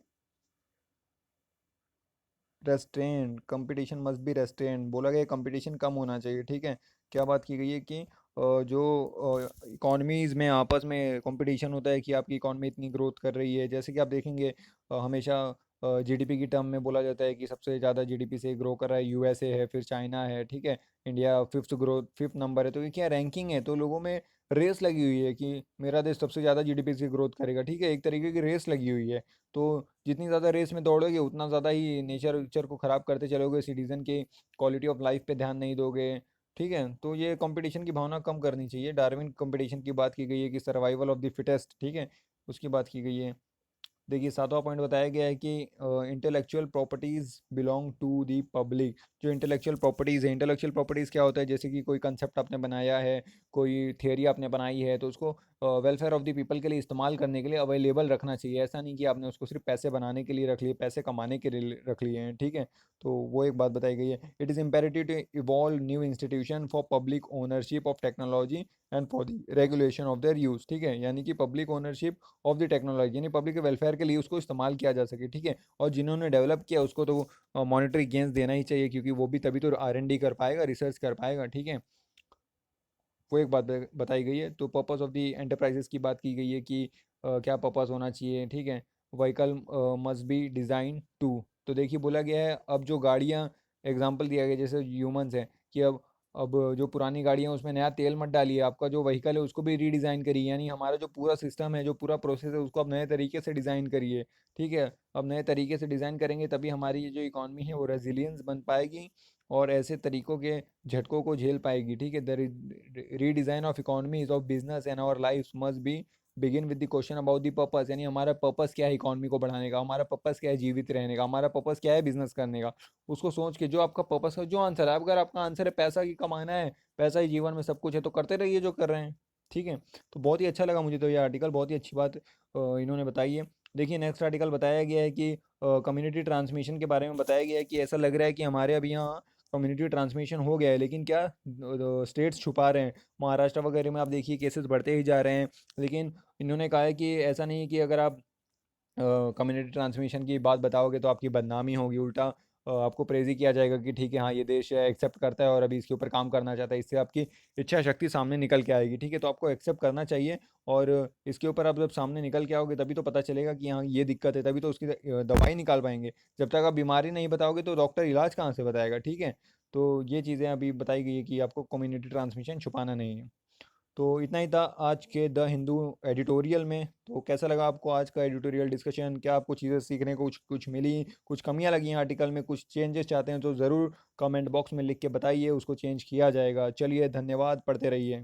restraint, competition must be restraint बोला गया है, कंपटीशन कम होना चाहिए, ठीक है। क्या बात की गई है कि जो इकॉनमीज़ में आपस में कंपटीशन होता है कि आपकी इकॉनमी इतनी ग्रोथ कर रही है, जैसे कि आप देखेंगे हमेशा जीडीपी की टर्म में बोला जाता है कि सबसे ज़्यादा जीडीपी से ग्रो कर रहा है यूएसए है, फिर चाइना है, ठीक है। इंडिया फिफ्थ नंबर है। तो ये क्या रैंकिंग है, तो लोगों में रेस लगी हुई है कि मेरा देश सबसे ज़्यादा जीडीपी से ग्रोथ करेगा, ठीक है, एक तरीके की रेस लगी हुई है। तो जितनी ज़्यादा रेस में दौड़ोगे उतना ज़्यादा ही नेचर वेचर को ख़राब करते चलोगे, सिटीज़न के क्वालिटी ऑफ लाइफ पे ध्यान नहीं दोगे, ठीक है। तो ये कंपटीशन की भावना कम करनी चाहिए। डार्विन कंपटीशन की बात की गई है कि सर्वाइवल ऑफ द फिटेस्ट, ठीक है, उसकी बात की गई है। देखिए सातवां पॉइंट बताया गया है कि intellectual properties belong to the public. जो इंटेलेक्चुअल प्रॉपर्टीज़ है, इंटेलेक्चुअल प्रॉपर्टीज़ क्या होता है, जैसे कि कोई कंसेप्ट आपने बनाया है, कोई थियरी आपने बनाई है, तो उसको वेलफेयर ऑफ द पीपल के लिए इस्तेमाल करने के लिए अवेलेबल रखना चाहिए। ऐसा नहीं कि आपने उसको सिर्फ पैसे बनाने के लिए रख लिए, पैसे कमाने के लिए रख लिए हैं, ठीक है। तो वो एक बात बताई गई है। It is imperative to evolve new institution for public ownership of technology and for the regulation of their use, ठीक है। यानी कि public ownership of the technology, यानी पब्लिक के वेलफेयर के लिए उसको इस्तेमाल किया जा सके, ठीक है। और जिन्होंने डेवलप किया उसको तो मॉनेटरी गेंस देना ही चाहिए, क्योंकि वो भी तभी तो R&D कर पाएगा, रिसर्च कर पाएगा, ठीक है। वो एक बात बताई गई है। तो पर्पस ऑफ द एंटरप्राइजेस की बात की गई है कि क्या पर्पस होना चाहिए, ठीक है। Vehicle must be design to, तो देखिए बोला गया है अब जो गाड़ियाँ, एग्जांपल दिया गया जैसे ह्यूमंस हैं कि अब जो पुरानी गाड़ियाँ उसमें नया तेल मत डालिए, आपका जो व्हीकल है उसको भी रीडिज़ाइन करिए, यानी हमारा जो पूरा सिस्टम है, जो पूरा प्रोसेस है, उसको अब नए तरीके से डिज़ाइन करिए, ठीक है। अब नए तरीके से डिज़ाइन करेंगे तभी हमारी ये जो इकॉनमी है वो रेजिलियंस बन पाएगी और ऐसे तरीकों के झटकों को झेल पाएगी, ठीक है। The redesign of economies of business and our life must be begin with the question about the purpose, यानी हमारा पर्पस क्या है इकोनॉमी को बढ़ाने का, हमारा पर्पस क्या है जीवित रहने का, हमारा पर्पस क्या है बिजनेस करने का। उसको सोच के जो आपका पर्पस है, जो आंसर है, अगर आपका आंसर है पैसा की कमाना है, पैसा ही जीवन में सब कुछ है, तो करते रहिए जो कर रहे हैं, ठीक है। तो बहुत ही अच्छा लगा मुझे तो ये आर्टिकल, बहुत ही अच्छी बात इन्होंने बताई है। देखिए नेक्स्ट आर्टिकल बताया गया है कि कम्युनिटी ट्रांसमिशन के बारे में बताया गया है कि ऐसा लग रहा है कि हमारे अभी यहाँ कम्युनिटी ट्रांसमिशन हो गया है, लेकिन क्या स्टेट्स छुपा रहे हैं। महाराष्ट्र वगैरह में आप देखिए केसेस बढ़ते ही जा रहे हैं, लेकिन इन्होंने कहा है कि ऐसा नहीं है कि अगर आप कम्युनिटी ट्रांसमिशन की बात बताओगे तो आपकी बदनामी होगी, उल्टा आपको प्रेज़ ही किया जाएगा कि ठीक है, हाँ ये देश एक्सेप्ट करता है और अभी इसके ऊपर काम करना चाहता है, इससे आपकी इच्छा शक्ति सामने निकल के आएगी, ठीक है। तो आपको एक्सेप्ट करना चाहिए और इसके ऊपर आप जब सामने निकल के आओगे तभी तो पता चलेगा कि हाँ ये दिक्कत है, तभी तो उसकी दवाई निकाल पाएंगे। जब तक आप बीमारी नहीं बताओगे तो डॉक्टर इलाज कहाँ से बताएगा, ठीक है। तो ये चीज़ें अभी बताई गई है कि आपको कम्युनिटी ट्रांसमिशन छुपाना नहीं है। तो इतना ही था आज के द हिंदू एडिटोरियल में। तो कैसा लगा आपको आज का एडिटोरियल डिस्कशन, क्या आपको चीज़ें सीखने को कुछ कुछ मिली, कुछ कमियां लगी हैं आर्टिकल में, कुछ चेंजेस चाहते हैं तो ज़रूर कमेंट बॉक्स में लिख के बताइए, उसको चेंज किया जाएगा। चलिए धन्यवाद, पढ़ते रहिए।